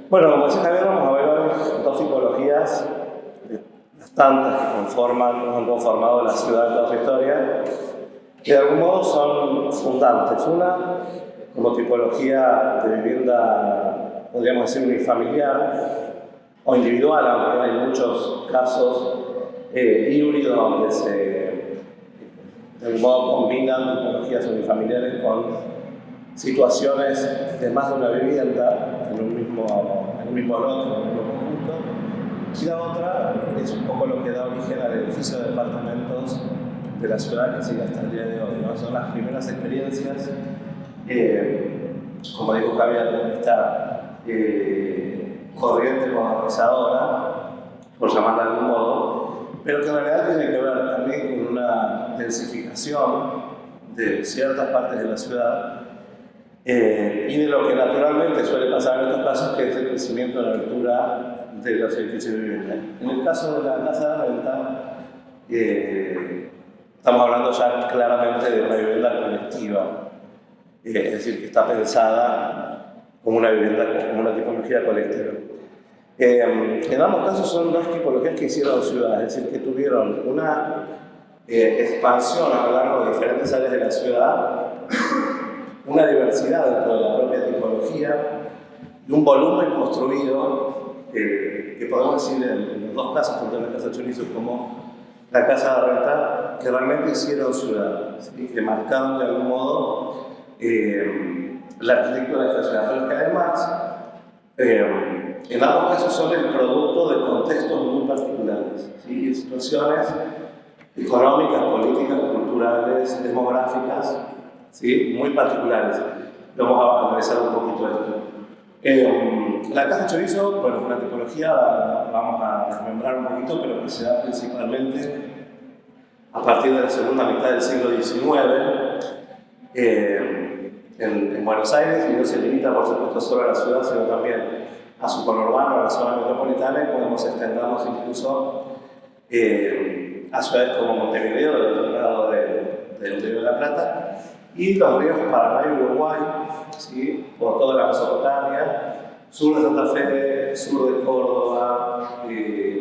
Bueno, como decía Javier, vamos a ver hoy dos tipologías de las tantas que han conformado la ciudad en toda su historia, que de algún modo son fundantes. Una, como tipología de vivienda, podríamos decir, unifamiliar o individual, aunque hay muchos casos híbridos donde de algún modo combinan tipologías unifamiliares con situaciones de más de una vivienda en un mismo lote, en un mismo conjunto. Y la otra es un poco lo que da origen al edificio de departamentos de la ciudad que sigue hasta el día de hoy, ¿no? Son las primeras experiencias, como dijo Javier, esta corriente colonizadora, por llamarla de algún modo, pero que en realidad tiene que ver también con una densificación de ciertas partes de la ciudad y de lo que naturalmente suele pasar en estos casos, que es el crecimiento de la abertura de los edificios de vivienda. En el caso de la casa de renta, estamos hablando ya claramente de una vivienda colectiva, es decir, que está pensada como una vivienda, como una tipología colectiva. En ambos casos son dos tipologías que hicieron ciudad, es decir, que tuvieron una expansión a lo largo de diferentes áreas de la ciudad, una diversidad dentro de la propia tipología y un volumen construido que podemos decir en los dos casos, tanto en la Casa Chorizo como la Casa de Renta, que realmente hicieron ciudad, ¿sí? Que marcaron de algún modo la arquitectura de esta ciudad, pero que además en ambos casos son el producto de contextos muy particulares, ¿sí? De situaciones económicas, políticas, culturales, demográficas, ¿sí? Muy particulares. Vamos a analizar un poquito esto. La Casa Chorizo, bueno, es una tipología, vamos a desmembrar un poquito, pero que se da principalmente a partir de la segunda mitad del siglo XIX en Buenos Aires, y no se limita, por supuesto, solo a la ciudad, sino también a su conurbano, a la zona metropolitana, y podemos extendernos incluso a ciudades como Montevideo, del otro lado del Río de la Plata, y los ríos Paraná y Uruguay, ¿sí? Por toda la Mesopotamia, sur de Santa Fe, sur de Córdoba,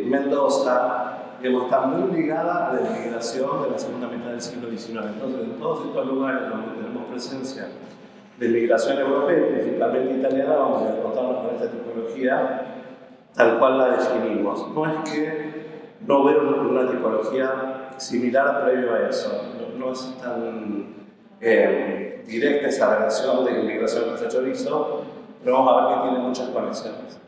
Mendoza, digamos, está muy ligada a la inmigración de la segunda mitad del siglo XIX. Entonces, en todos estos lugares donde tenemos presencia de inmigración europea, principalmente italiana, vamos a encontrarnos con esta tipología tal cual la definimos. No es que no hubiera una tipología similar previo a eso, no es tan directa esa relación de inmigración con Chorizo, pero vamos a ver que tiene muchas conexiones.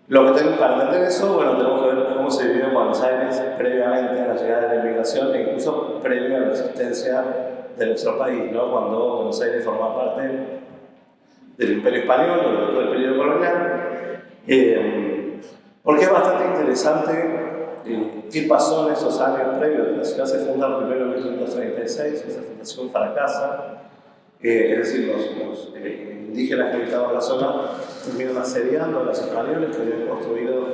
Lo que tenemos para entender eso, bueno, tenemos que ver cómo se vivió en Buenos Aires previamente a la llegada de la inmigración e incluso previo a la existencia de nuestro país, ¿no? Cuando Buenos Aires formaba parte del Imperio Español, durante el periodo colonial, porque es bastante interesante qué pasó en esos años previos. La ciudad se funda primero en 1536, esa fundación fracasa, es decir, los indígenas que habitaban la zona terminan asediando a los españoles que habían construido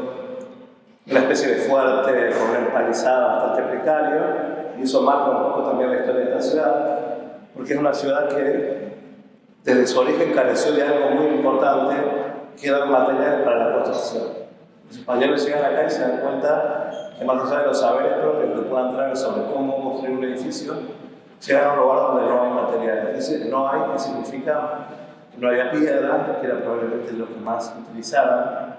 una especie de fuerte con una empalizada bastante precario, y eso marca un poco también la historia de esta ciudad, porque es una ciudad que desde su origen careció de algo muy importante, que eran materiales para la construcción. Los españoles llegan acá y se dan cuenta que más allá de los saberes propios que puedan traer sobre cómo construir un edificio, llegan a un lugar donde no hay materiales. Es decir, no hay, que significa que no había piedra, que era probablemente lo que más utilizaban.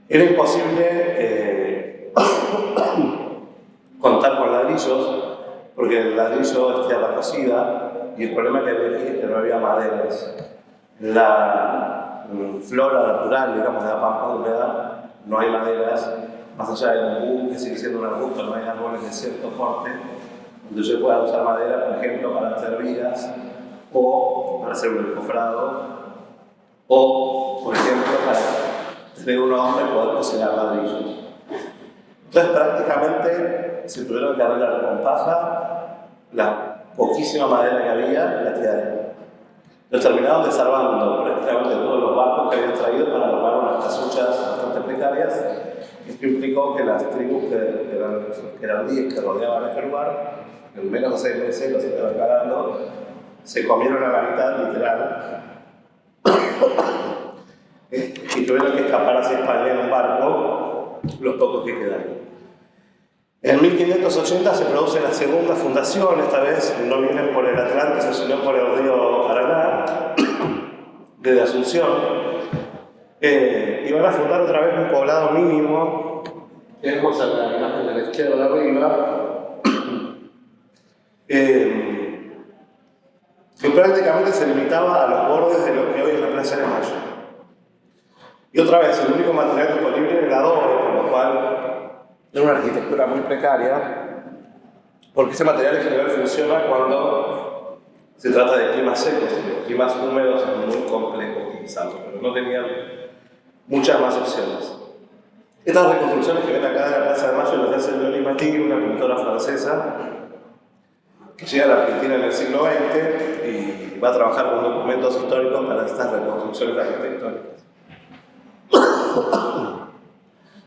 Era imposible contar con ladrillos, porque el ladrillo es tierra cocida, y el problema que había aquí es que no había maderas. La flora natural, digamos, de la pampa húmeda, no hay maderas, más allá del bambú, que sigue siendo un arbusto, no hay árboles de cierto porte, donde yo pueda usar madera, por ejemplo, para hacer vigas, o para hacer un encofrado, o, por ejemplo, para tener un hombre y poder cocinar ladrillos. Entonces, prácticamente se tuvieron que arreglar con paja la poquísima madera que había, la tiraron. Los terminaron desarmando prácticamente todos los barcos que habían traído para armar unas casuchas bastante precarias. Esto implicó que las tribus que eran 10 que rodeaban este lugar, en menos de 6 meses los estaban cagando, se comieron a la mitad, literal. y tuvieron que escapar hacia España en un barco, los pocos que quedaron. En 1580 se produce la segunda fundación, esta vez no vienen por el Atlántico, sino por el río Paraná, desde Asunción, y van a fundar otra vez un poblado mínimo. Tenemos a la imagen de la izquierda arriba, que prácticamente se limitaba a los bordes de lo que hoy es la Plaza de Mayo. Y otra vez, el único material disponible era el adobe, por lo cual era una arquitectura muy precaria, porque ese material en general funciona cuando se trata de climas secos. Los climas húmedos es muy complejo utilizarlo, pero no tenían muchas más opciones. Estas reconstrucciones que ven acá de la Plaza de Mayo las hace Leonie Mathieu, una pintora francesa, que llega a la Argentina en el siglo XX y va a trabajar con documentos históricos para estas reconstrucciones arquitectónicas.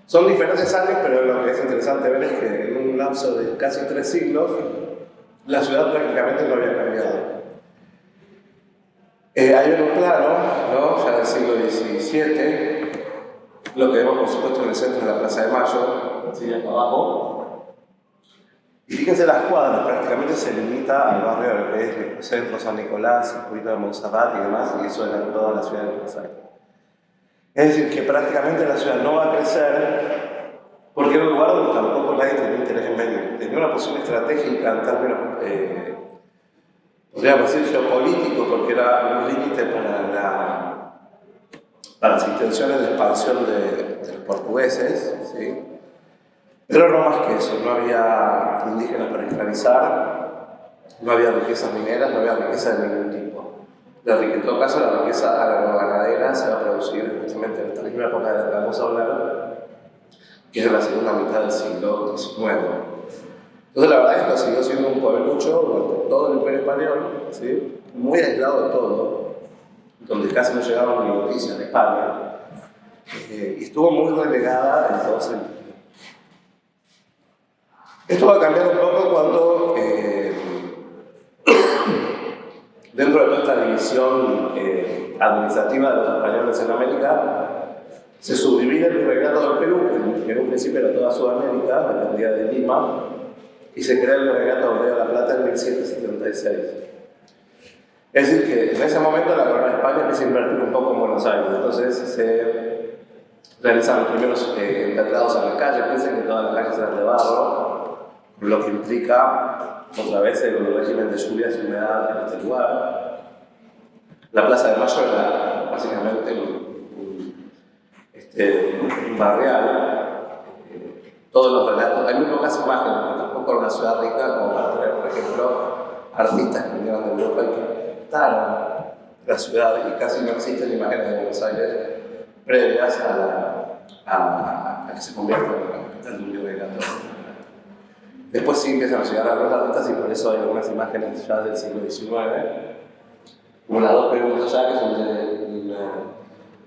Son diferentes años, pero lo que es interesante ver es que en un lapso de casi 3 siglos, la ciudad prácticamente no había cambiado. Hay un plano, ¿no? Ya del siglo XVII, lo que vemos por supuesto en el centro de la Plaza de Mayo, así acá abajo. Y fíjense las cuadras, prácticamente se limita al barrio de lo que es el centro, San Nicolás, un poquito de Montserrat y demás, y eso era toda la ciudad de Buenos Aires. Es decir, que prácticamente la ciudad no va a crecer porque era un lugar donde tampoco nadie tenía interés en venir. Tenía una posición estratégica en términos, podríamos decir, geopolíticos, porque era un límite para las intenciones de expansión de los portugueses, ¿sí? Pero no más que eso, no había indígenas para esclavizar, no había riquezas mineras, no había riqueza de ningún tipo. En todo caso, la riqueza agroganadera se va a producir justamente en esta misma época de la que vamos a hablar, que es de la segunda mitad del siglo XIX. Entonces, la verdad es que esto siguió siendo un pueblucho durante todo el Imperio Español, ¿sí? Muy aislado de todo, donde casi no llegaban ni noticias de España, y estuvo muy relegada en todo sentido. Esto va a cambiar un poco cuando dentro de toda esta división administrativa de los españoles en América, se subdivide el virreinato del Perú, que en un principio era toda Sudamérica, dependía de Lima, y se crea el virreinato del Río de la Plata en 1776. Es decir, que en ese momento la corona de España empieza a invertir un poco en Buenos Aires, entonces se realizan los primeros enterrados en las calles, piensen que todas las calles eran de barro, lo que implica otra vez el régimen de lluvias y humedad en este lugar. La Plaza de Mayo era básicamente un barrial. Todos los relatos, hay muy pocas imágenes, porque tampoco era una ciudad rica como para tener, por ejemplo, artistas que vinieron de Europa y que pintaron la ciudad, y casi no existen imágenes de Buenos Aires previas a que se convierta en la capital de un virreinato. Después sí empiezan a llegar a los artistas y por eso hay algunas imágenes ya del siglo XIX, como las dos que vemos allá, que son del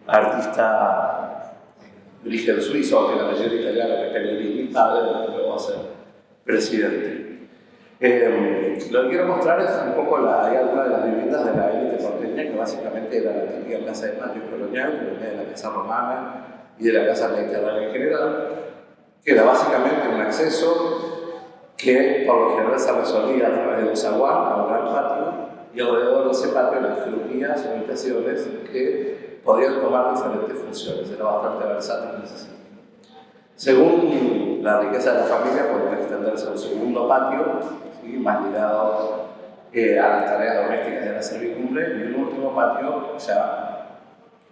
artista de origen suizo, que el apellido italiano, que es Pellegrini, padre de lo que luego va a ser presidente. Lo que quiero mostrar es un poco hay algunas de las viviendas de la élite porteña, que básicamente era la típica casa de patio colonial, que venía de la casa romana y de la casa mediterránea en general, que era básicamente un acceso que por lo general se resolvía a través de un zaguán a un gran patio, y alrededor de ese patio las crujías o habitaciones que podían tomar diferentes funciones, era bastante versátil en ese sentido. Según la riqueza de la familia, podía extenderse a un segundo patio, ¿sí? Más ligado a las tareas domésticas de la servidumbre, y un último patio ya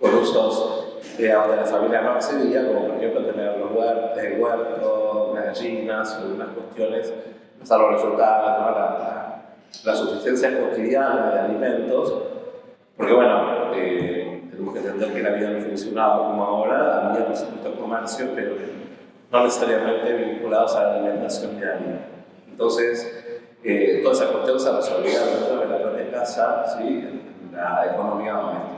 con usos donde la familia no accedía, como por ejemplo tener los huertos, gallinas, algunas cuestiones, los árboles frutales, ¿no? la subsistencia cotidiana de alimentos, porque bueno, tenemos que entender que la vida no funcionaba como ahora, había por supuesto comercio, pero no necesariamente vinculados a la alimentación diaria. Entonces, toda esa cuestión se resolvía dentro de la propia casa, ¿sí? En la economía doméstica.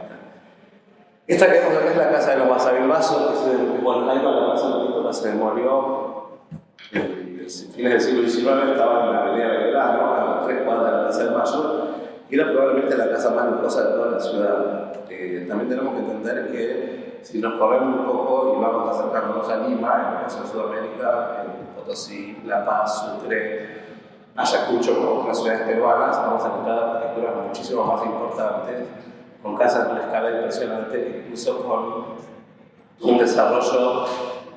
Esta que vemos acá es la casa de los Basavilbaso, que bueno, la casa se demolió en fines del siglo XIX, estaba en la avenida Belgrano, a 3 cuadras de la Plaza de Mayo, y era probablemente la casa más lujosa de toda la ciudad. También tenemos que entender que si nos corremos un poco y vamos acercándonos a Lima, en el caso de Sudamérica, en Potosí, La Paz, Sucre, Ayacucho, como otras ciudades peruanas, vamos a encontrar arquitecturas muchísimo más importantes, con casas de una escala impresionante, incluso con un desarrollo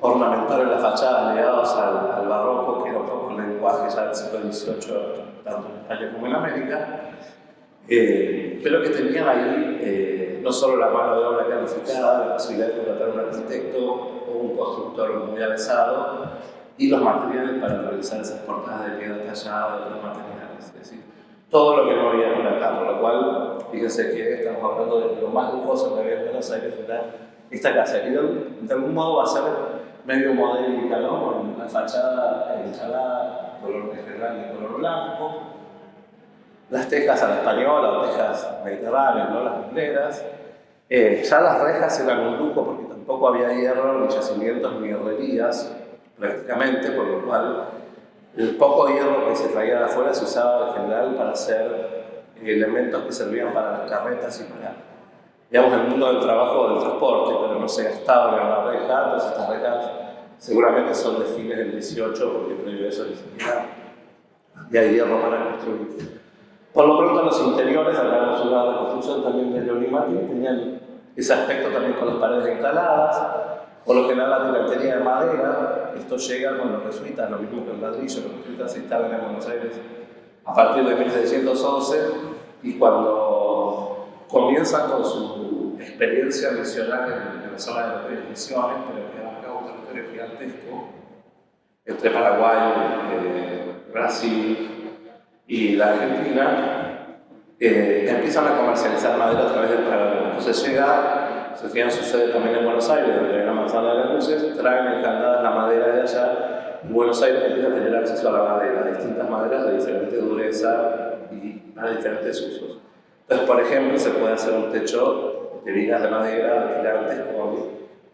ornamental en la fachada ligados al barroco, que era un poco el lenguaje ya del siglo XVIII, tanto en España como en América, pero que tenían ahí no solo la mano de obra calificada, la posibilidad de contratar un arquitecto o un constructor muy avesado, y los materiales para realizar esas portadas de piedra tallada, de otros materiales, es decir, todo lo que no había por acá, por lo cual, fíjense que estamos hablando de lo más lujoso que había en Buenos Aires, era esta casa, y de algún modo va a ser medio modélica, ¿no? Con la fachada enchalada, color general de color blanco, las tejas a la española o tejas mediterráneas, ¿no? Las negras. Ya las rejas eran un lujo porque tampoco había hierro, ni yacimientos, ni herrerías, prácticamente, por lo cual el poco hierro que se traía de afuera se usaba en general para hacer elementos que servían para las carretas y para, digamos, el mundo del trabajo o del transporte, pero no se gastaban en la reja, entonces estas rejas seguramente son de fines del 18, porque previo a eso ni siquiera había hierro para construir. Por lo pronto los interiores, acá hemos una reconstrucción también de Leonimati, tenían ese aspecto también con las paredes instaladas, por lo general la tirantería de madera, esto llega con los jesuitas, lo mismo que el ladrillo, los jesuitas se instalan en Buenos Aires a partir de 1611, y cuando comienzan con su experiencia misional en la zona de las tres misiones, pero que abarca un territorio gigantesco, entre Paraguay, Brasil y la Argentina, empiezan a comercializar madera a través del Paraguay. Entonces se tiene su sede también en Buenos Aires, donde hay la manzana de las luces, traen encantadas la madera de allá, y Buenos Aires empieza a tener acceso a la madera, distintas maderas de diferente dureza y para diferentes usos. Entonces, por ejemplo, se puede hacer un techo de vigas de madera, de tirantes con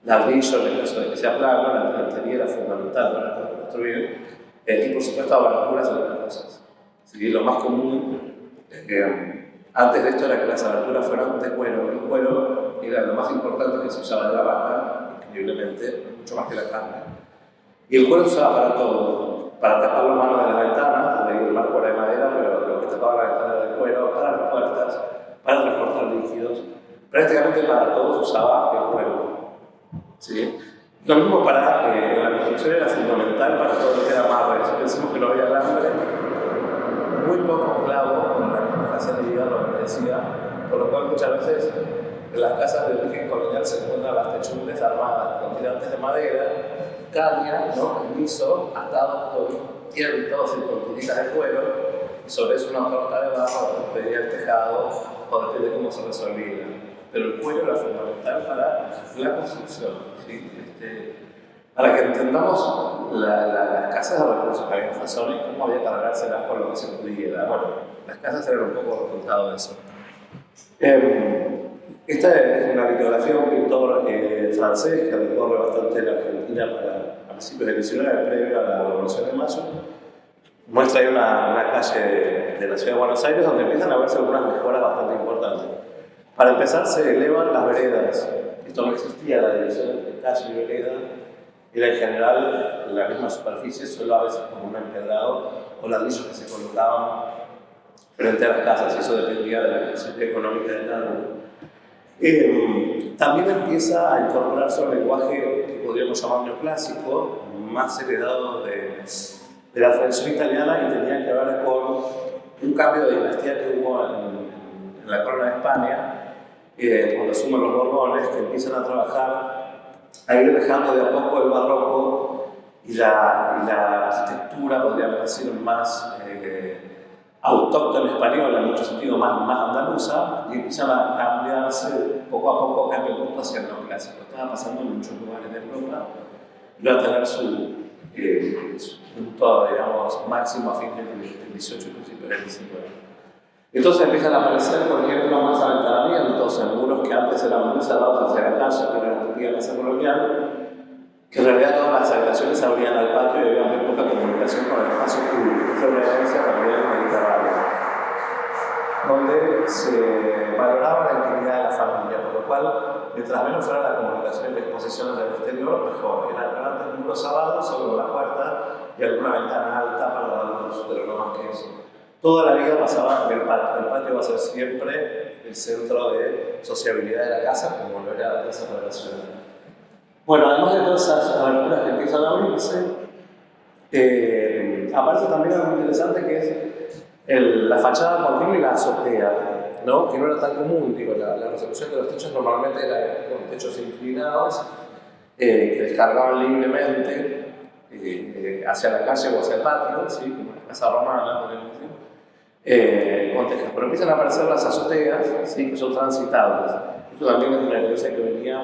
ladrillo, en el caso de que sea plano, la tirantería era fundamental para poder construir, y por supuesto aberturas y otras cosas. Sí, lo más común, antes de esto, era que las aberturas fueran de cuero. El cuero era lo más importante que se usaba de la vaca, increíblemente, mucho más que la carne. Y el cuero se usaba para todo, para tapar los manos de las ventanas, porque el marco era de madera, pero lo que tapaba la ventana era de cuero, para las puertas, para transportar líquidos. Prácticamente para todo se usaba el cuero. ¿Sí? Lo mismo para la construcción era fundamental para todo lo que era amarre. Si pensamos que no había alambre, muy poco clavo con la casa de hierro que decía, por lo cual muchas veces en las casas de origen colonial se encuentran las techumbres armadas con tirantes de madera, caña, ¿no? El liso, atados con tientos y con tiritas de cuero, y sobre eso una torta de barro que pedía el tejado, o depende de cómo se resolvía. Pero el cuero era fundamental para la construcción, ¿sí? Para que entendamos las casas de recursos que había en esa zona y cómo había que cargárselas con lo que se pudiera. Bueno, las casas eran un poco resultado de eso. Esta es una litografía de un pintor francés que recorre bastante la Argentina a principios del 19, previo a la Revolución de Mayo. Muestra ahí una calle de la ciudad de Buenos Aires donde empiezan a verse algunas mejoras bastante importantes. Para empezar, se elevan las veredas. Esto no existía, la división entre calle y vereda. Era en general la misma superficie, solo a veces como un empedrado o ladrillos que se colocaban frente a las casas, y eso dependía de la condición económica de cada uno. También empieza a incorporarse un lenguaje que podríamos llamar neoclásico, más heredado de la tradición italiana, y tenía que ver con un cambio de dinastía que hubo en la corona de España, cuando asumen los Borbones, que empiezan a trabajar, a ir dejando de a poco el barroco y la arquitectura, podríamos decir, más autóctona española, en mucho sentido más andaluza, y empiezan a cambiarse poco a poco, cambia el gusto hacia el neoclásico. Estaba pasando en muchos lugares de Europa, y va a tener su punto, digamos, máximo a fines del 18 y principios del 19. Entonces empiezan a aparecer, por ejemplo, más aventanamientos en muros que antes eran muy cerrados hacia la calle, que era la antigua casa colonial, que en realidad todas las habitaciones se abrían al patio y había muy poca comunicación con el espacio público. Esa es una herencia también mediterránea, donde se valoraba la intimidad de la familia, por lo cual mientras menos fuera la comunicación y la exposición del exterior, mejor. Eran grandes muros cerrados sobre la puerta y alguna ventana alta para dar luz, pero no más que eso. Toda la vida pasaba en el patio. El patio va a ser siempre el centro de sociabilidad de la casa, como lo era la Plaza para la ciudad. Bueno, además de todas esas aberturas que empiezan a abrirse, aparece también algo interesante que es la fachada continua y la azotea, ¿no? Que no era tan común. Digo, la resolución de los techos normalmente era con techos inclinados que descargaban libremente hacia la calle o hacia el patio, ¿sí? Como la casa romana, podríamos decir. Con tejas, pero empiezan a aparecer las azoteas, ¿sí? Que son transitables. Esto también es una iglesia que venía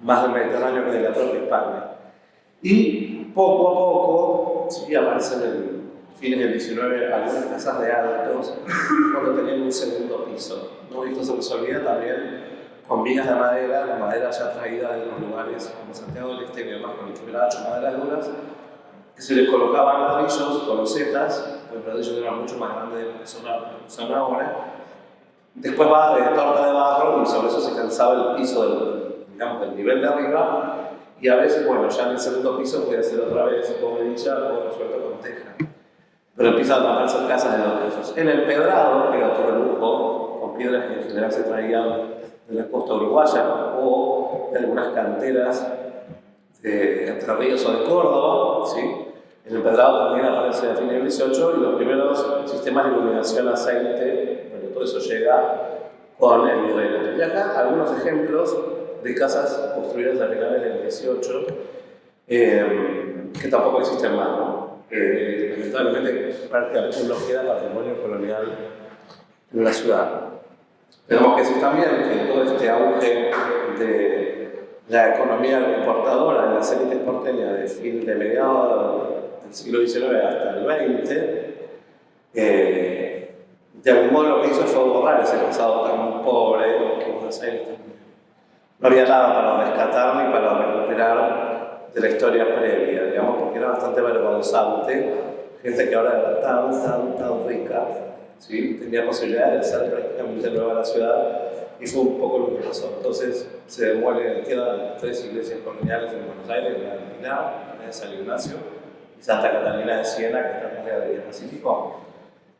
más del Mediterráneo que de la propia España. Y poco a poco, ¿sí? Aparecen en fines del 19 algunas casas de altos cuando tenían un segundo piso, ¿no? Y esto se resolvía también con vigas de madera ya traída de otros lugares como Santiago del Estero y demás, con el quebracho, maderas duras, que se les colocaban ladrillos con losetas. Los ladrillos eran mucho más grandes de lo que son ahora. Después va de torta de barro y sobre eso se calzaba el piso del nivel de arriba. Y a veces, bueno, ya en el segundo piso podía ser otra vez bovedilla o resuelto con teja. Pero empiezan a aparecer casas de dos pisos. En el Pedrado, que era otro lujo, con piedras que en general se traían de la costa uruguaya o de algunas canteras de Entre Ríos o de Córdoba, ¿sí? En el Pedrado también aparece a fines del 18 y los primeros sistemas de iluminación a aceite, bueno, todo eso llega con el virreinato. Y acá algunos ejemplos de casas construidas a finales del 18 que tampoco existen más, ¿no? Lamentablemente prácticamente no queda patrimonio colonial en la ciudad. Tenemos que decir también que todo este auge de la economía agroexportadora en las élites porteñas de mediados del siglo XIX hasta el XX, de algún modo lo que hizo fue borrar ese pasado tan pobre que Buenos Aires tenía. No había nada para rescatar ni para recuperar de la historia previa, digamos, porque era bastante vergonzante. Gente que ahora era tan rica, ¿sí? Tenía posibilidad de ser prácticamente nueva la ciudad, y fue un poco lo que pasó. Entonces se demuelen, quedan 3 iglesias coloniales en Buenos Aires, la de Pinar, la de San Ignacio y Santa Catalina de Siena, que están en la Vía Pacífico.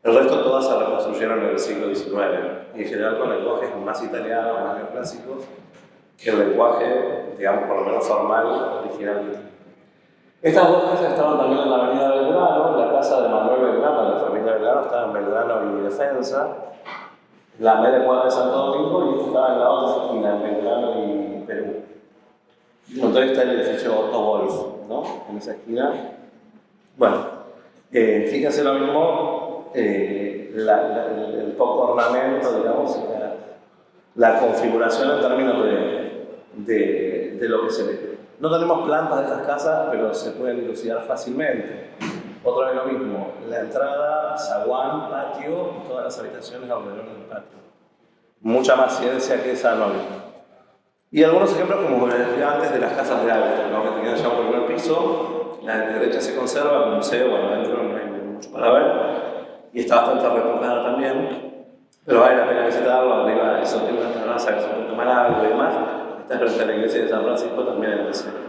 El resto todas se reconstruyeron en el siglo XIX, y en general con lenguajes más italianos, más neoclásicos, que el lenguaje, digamos, por lo menos formal, original. Estas dos casas estaban también en la avenida Belgrano. La casa de Manuel Belgrano, de la familia Belgrano, estaba en Belgrano y Defensa, la media cuadra de Santo Domingo, y esta estaba en la otra esquina, en Belgrano y Perú. Entonces está el edificio Otto Wolf, ¿no? En esa esquina. Bueno, fíjense lo mismo, el poco ornamento, digamos, la configuración en términos de lo que se ve. No tenemos plantas de estas casas, pero se pueden dilucidar fácilmente. Otra vez lo mismo, la entrada, zaguán, patio y todas las habitaciones alrededor del patio. Mucha más ciencia que esa no había. Y algunos ejemplos, como les decía antes, de las casas de alto, ¿no? Que tenían ya un primer piso. La de derecha se conserva, como museo, bueno, adentro no hay mucho para ver. Y está bastante retocada también. Pero vale la pena visitarlo. Arriba eso tiene una terraza que se puede tomar algo y demás. Está frente a la iglesia de San Francisco, también en el centro.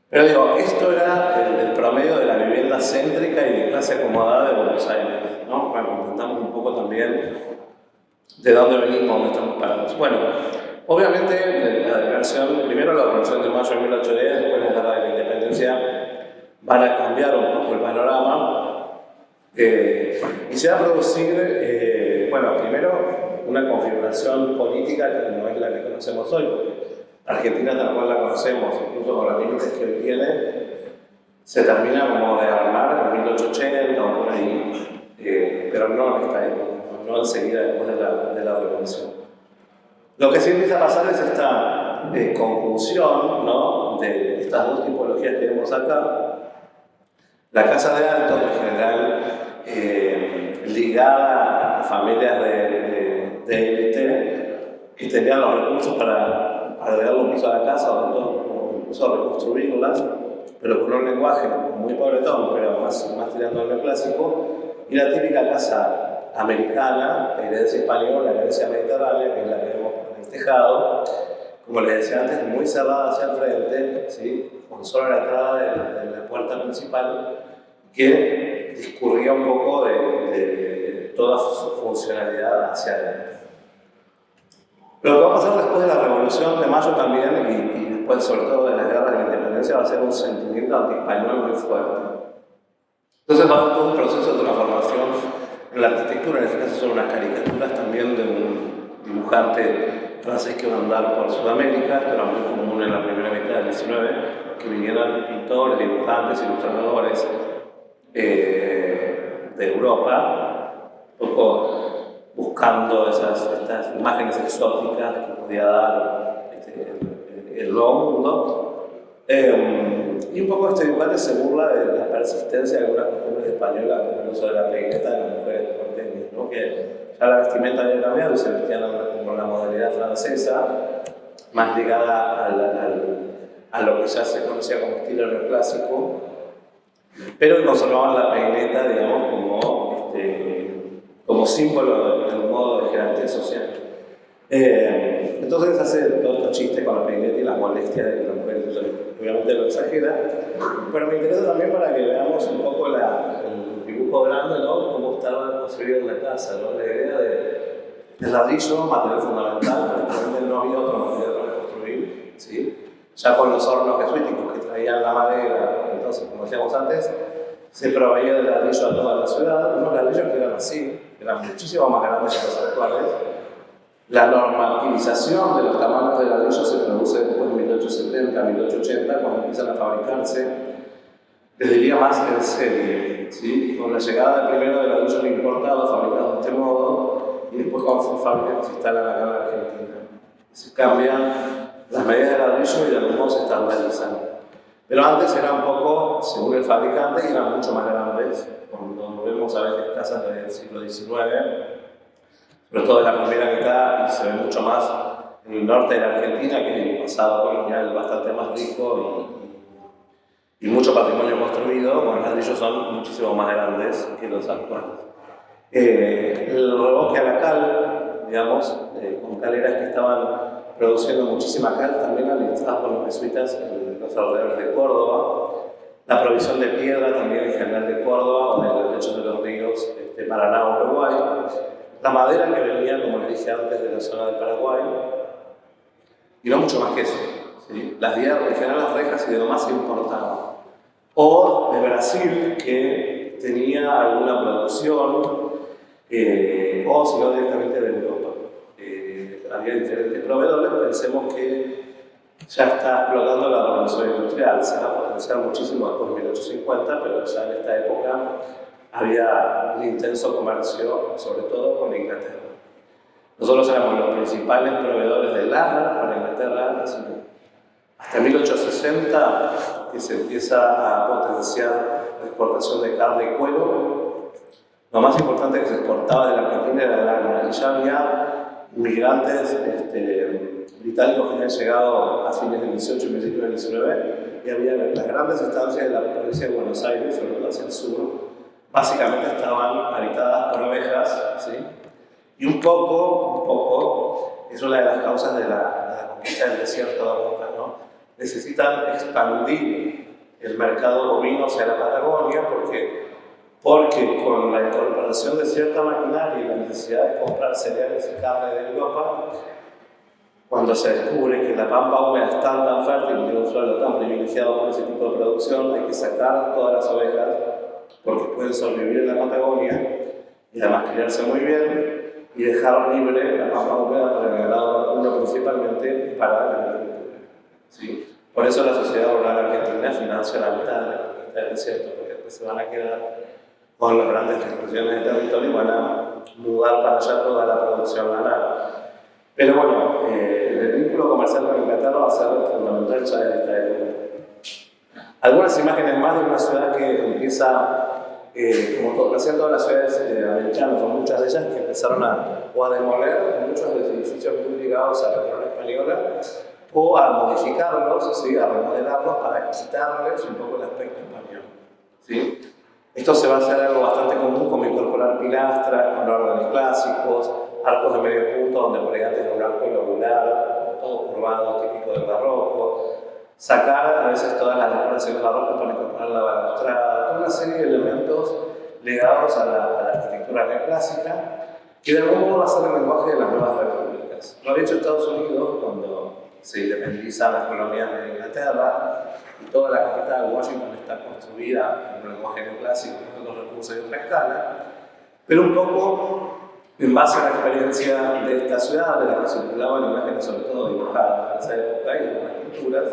Pero digo, esto era el promedio de la vivienda céntrica y de clase acomodada de Buenos Aires, ¿no? Bueno, contamos un poco también de dónde venimos, dónde estamos parados. Bueno, obviamente la reversión, primero la Revolución de Mayo de 1810, después la Guerra de la Independencia, van a cambiar un poco el panorama y se va a producir, bueno, primero una configuración política que no es la que conocemos hoy, porque Argentina tal cual la conocemos, incluso con los límites que hoy tiene, se termina como de armar en 1880 o por ahí, pero no en esta época, no enseguida después de la Revolución. Lo que sí empieza a pasar es esta conjunción, ¿no? De estas dos tipologías que vemos acá. La casa de alto, en general, ligada a familias de élite que tenían los recursos para agregar los pisos a la casa o incluso reconstruirlas, pero con un lenguaje muy pobretón, pero más tirando al neoclásico, y la típica casa americana, la herencia española, la herencia mediterránea, que es la que vemos el tejado, como les decía antes, muy cerrada hacia el frente, ¿sí? Con solo la entrada de la puerta principal, que discurría un poco de toda su funcionalidad hacia adentro. Pero lo que va a pasar después de la Revolución de Mayo también, y después sobre todo de las guerras de la independencia, va a ser un sentimiento anti-español muy fuerte. Entonces va a haber todo un proceso de transformación en la arquitectura. En este caso son unas caricaturas también de un dibujante francés que va a andar por Sudamérica. Esto era muy común en la primera mitad del XIX, que vinieran pintores, dibujantes, ilustradores de Europa, un poco buscando estas imágenes exóticas que podía dar el nuevo mundo. Y un poco este dibujante se burla de la persistencia de algunas costumbres españolas, como el uso de la peineta de las mujeres porteñas, ¿no? Que ya la vestimenta había cambiado y se vestían como la modalidad francesa, más ligada a lo que ya se conocía como estilo neoclásico, pero conservaban la peineta, digamos, como símbolo del modo de jerarquía social. Entonces hace todo estos chistes con la peineta y la molestia de que la mujer, obviamente lo exagera, pero me interesa también para que veamos un poco el dibujo grande, ¿no? Cómo estaba construido en la casa, ¿no? La idea del ladrillo, material fundamental, porque realmente no había otro material para construir, ¿sí? Ya con los hornos jesuíticos que traían la madera, entonces, como decíamos antes, se proveía de ladrillo a toda la ciudad, unos ladrillos que eran así, eran muchísimo más grandes que los actuales. La normativización de los tamaños de ladrillo se produce después de 1870, 1880, cuando empiezan a fabricarse, les diría más en serie, ¿sí? Y con la llegada primero de ladrillos importados, fabricados de este modo, y después cuando se fabrican, se instalan acá en la Argentina. Se cambian las medidas de ladrillo y de algún modo se estandarizan. Pero antes era un poco, según el fabricante, y eran mucho más grandes, cuando vemos a veces casas del siglo XIX, sobre todo en la primera mitad, y se ve mucho más en el norte de la Argentina, que es un pasado colonial bastante más rico y mucho patrimonio construido. Bueno, los ladrillos son muchísimo más grandes que los actuales. El revoque a la cal, digamos, con caleras que estaban produciendo muchísima cal, también administradas por los jesuitas en los alrededores de Córdoba. La provisión de piedra también en general de Córdoba o de los lechos de los ríos Paraná o Uruguay. La madera que venía, como les dije antes, de la zona del Paraguay, y no mucho más que eso, ¿sí? Las hierras, en general las rejas y demás se importaban. O de Brasil, que tenía alguna producción, o si no directamente de Europa. Había diferentes proveedores, pensemos que ya está explotando la revolución industrial, se va a potenciar muchísimo después de 1850, pero ya en esta época había un intenso comercio, sobre todo con Inglaterra. Nosotros éramos los principales proveedores de lana para Inglaterra, hasta 1860 que se empieza a potenciar la exportación de carne y cuero. Lo más importante que se exportaba de la Argentina era la lana, y ya había inmigrantes británicos que habían llegado a fines del 18 y principios del 19, y había las grandes estancias de la provincia de Buenos Aires, sobre todo hacia el sur, básicamente estaban habitadas por ovejas, ¿sí? Y un poco, es una de las causas de la conquista del desierto de Atacama, ¿no? Necesitan expandir el mercado bovino hacia la Patagonia porque con la incorporación de cierta maquinaria y la necesidad de comprar cereales y carne de Europa, cuando se descubre que la pampa húmeda es tan fértil y tiene un suelo tan privilegiado por ese tipo de producción, hay que sacar todas las ovejas porque pueden sobrevivir en la Patagonia y además criarse muy bien y dejar libre la pampa húmeda para el ganado vacuno principalmente para la agricultura. ¿Sí? Por eso la sociedad rural argentina financia la mitad del desierto, porque después se van a quedar con las grandes extensiones de territorio y van a mudar para allá toda la producción ganada. Pero bueno, el vínculo comercial con Inglaterra va a ser fundamental ya en esta época. Algunas imágenes más de una ciudad que empieza, como hacían todas las ciudades americanas, o muchas de ellas, que empezaron a demoler muchos de los edificios muy ligados a la corona española, o a modificarlos, ¿sí? A remodelarlos para quitarles un poco el aspecto español, ¿sí? Esto se va a hacer algo bastante común, como incorporar pilastras con órdenes clásicos, arcos de medio punto, donde por ahí antes era un arco lobular, todo curvado, típico del barroco. Sacar a veces todas las decoraciones barrocas para incorporar la balaustrada, toda una serie de elementos legados a la arquitectura neoclásica, que de algún modo va a ser el lenguaje de las nuevas repúblicas. Lo había hecho Estados Unidos cuando se independizan las colonias de Inglaterra y toda la capital, Washington, está construida en un lenguaje neoclásico con otros recursos de otra escala, pero un poco en base a la experiencia de esta ciudad, de la que circulaban imágenes sobre todo dibujadas en esa época y en las pinturas,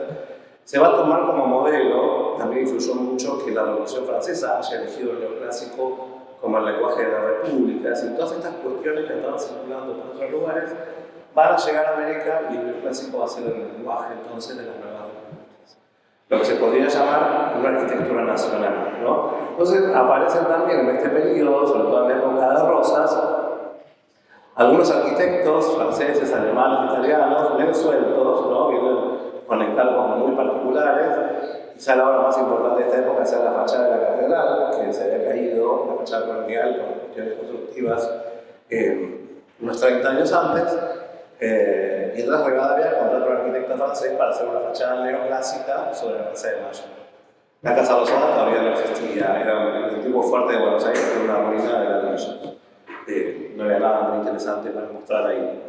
se va a tomar como modelo. También influyó mucho que la Revolución Francesa haya elegido el neoclásico como el lenguaje de las repúblicas, y todas estas cuestiones que andaban circulando por otros lugares van a llegar a América, y el neoclásico va a ser el lenguaje entonces de las nuevas repúblicas, lo que se podría llamar una arquitectura nacional, ¿no? Entonces aparecen también en este periodo, sobre todo en la época de Rosas, algunos arquitectos franceses, alemanes, italianos, medio sueltos, ¿no? Vienen con encargos muy particulares. Quizá la obra más importante de esta época sea la fachada de la catedral, que se había caído, la fachada colonial, por cuestiones constructivas, unos 30 años antes. Y entonces Rivadavia contrató a un arquitecto francés para hacer una fachada neoclásica sobre la Plaza de Mayo. La Casa Rosada todavía no existía, era el antiguo fuerte de Buenos Aires, que era una ruina de ladrillos. No había nada muy interesante para mostrar ahí.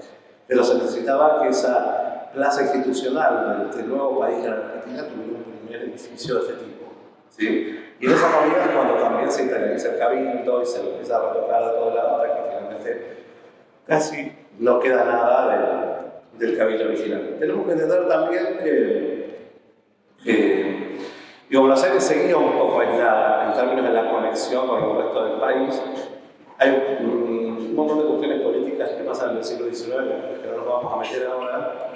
Pero se necesitaba que esa plaza institucional del nuevo país de la Argentina tuviera un primer edificio de este tipo, ¿sí? Y en esa movida es cuando también se italianiza el cabildo y se lo empieza a retocar de todos lados, hasta que finalmente casi no queda nada del cabildo original. Tenemos que entender también que Buenos Aires seguía un poco aislada en términos de la conexión con el resto del país. Hay un montón de cuestiones políticas que pasan en el siglo XIX, que no nos vamos a meter ahora,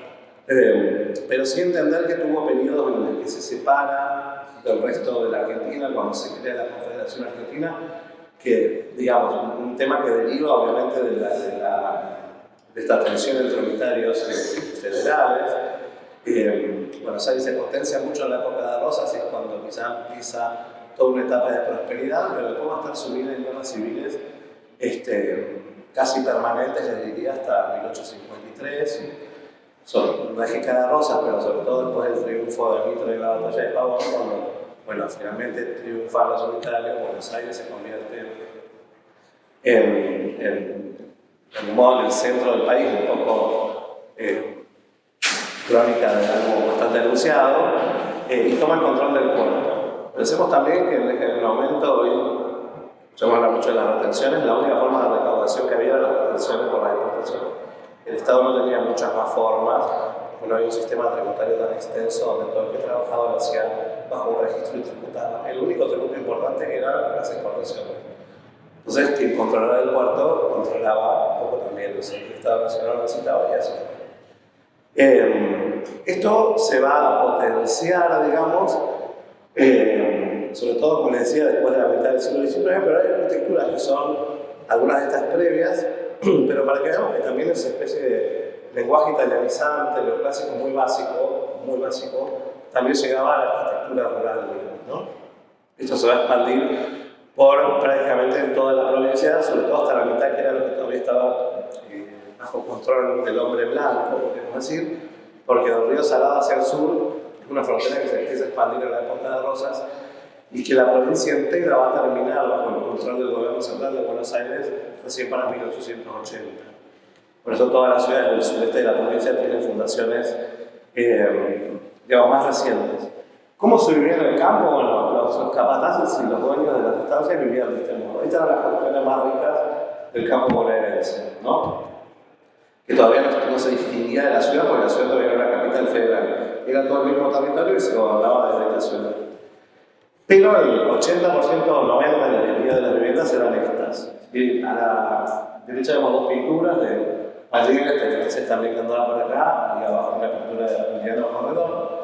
pero sí entender que tuvo periodos en los que se separa del resto de la Argentina, cuando se crea la Confederación Argentina, que, digamos, un tema que deriva obviamente de esta tensión entre unitarios y federales. Buenos Aires se potencia mucho en la época de Rosas, y es cuando quizá empieza toda una etapa de prosperidad, pero después va a estar sumida en guerras civiles casi permanentes, les diría, hasta 1853. No es que cada Rosas, pero sobre todo después del triunfo de Mitre en la batalla de Pavón, cuando, bueno, finalmente triunfan los unitarios, Buenos Aires se convierte en el centro del país, un poco crónica de algo bastante anunciado, y toma el control del puerto. Pensemos también que en el momento, hoy se habla mucho de las retenciones, la única forma de recaudación que había era las retenciones por la exportación. El Estado no tenía muchas más formas, no había un sistema tributario tan extenso donde todo el que trabajaba lo hacía bajo un registro y tributaba. El único tributo importante era las exportaciones. Entonces, quien controlaba el puerto controlaba un poco también el Estado Nacional necesitaba, y así. Esto se va a potenciar, digamos, sobre todo, como les decía, después de la mitad del siglo XIX, pero hay arquitecturas que son algunas de estas previas, pero para que veamos que también esa especie de lenguaje italianizante, lo clásico muy básico, también llegaba a la arquitectura rural, ¿no? Esto se va a expandir por prácticamente toda la provincia, sobre todo hasta la mitad, que era lo que todavía estaba bajo control del hombre blanco, podemos decir, porque del río Salado hacia el sur es una frontera que se empieza a expandir en la época de Rosas, y que la provincia entera va a terminar bajo el control del gobierno central de Buenos Aires recién para 1880. Por eso todas las ciudades del sureste de la provincia tienen fundaciones digamos, más recientes. ¿Cómo se vivía en el campo? Bueno, los capataces y los dueños de las estancias vivían de este modo. Estas eran las regiones más ricas del campo bonaerense, ¿no? Que todavía no se distinguía de la ciudad, porque la ciudad todavía era una capital federal. Era todo el mismo territorio y se gobernaba desde esta ciudad. Pero el 80% o 90% de las viviendas eran estas. Y a la derecha vemos dos pinturas de Pallier, este francés también que andaba por acá, y abajo una pintura de Emiliano Corredor.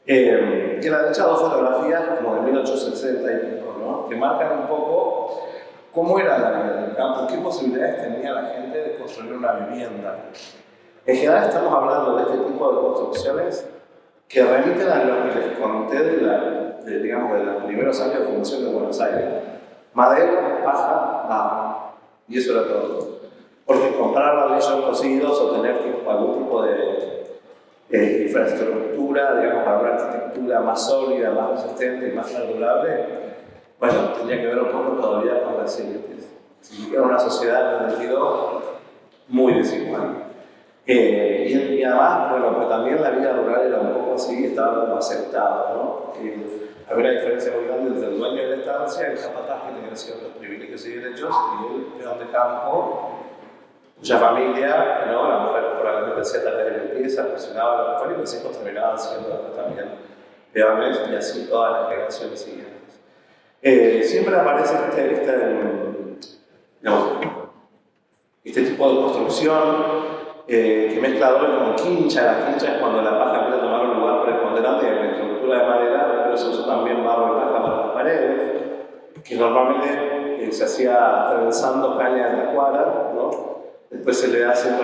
Y a la derecha dos fotografías como de 1860 y pico, ¿no? Que marcan un poco cómo era la vida del campo, qué posibilidades tenía la gente de construir una vivienda. En general estamos hablando de este tipo de construcciones que remiten a lo que les conté de los primeros años de fundación de Buenos Aires. Madera, paja, barro. Y eso era todo. Porque con comprar ladrillos cocidos o tener algún tipo de infraestructura, digamos, para una arquitectura más sólida, más resistente y más perdurable, bueno, tendría que ver un poco todavía con las siguientes. Era una sociedad en el sentido muy desigual. Y además, bueno, pues también la vida rural era un poco así, estaba como aceptada, ¿no? Había una diferencia muy grande entre el dueño de la estancia y el capataz, que tenía ciertos privilegios y derechos, y el peón de campo, cuya familia, ¿no? La mujer probablemente hacía tareas de limpieza, cocinaba, lo que fuera, y los hijos terminaban siendo también peones, y así todas las generaciones siguientes. Siempre aparece este tipo de construcción que mezcla doble con quincha. La quincha es cuando la paja empieza a tomar un lugar preponderante en la estructura de madera, pero se usó también barro y paja para las paredes, que normalmente se hacía trenzando caña de tacuara, ¿no? Después se le hace un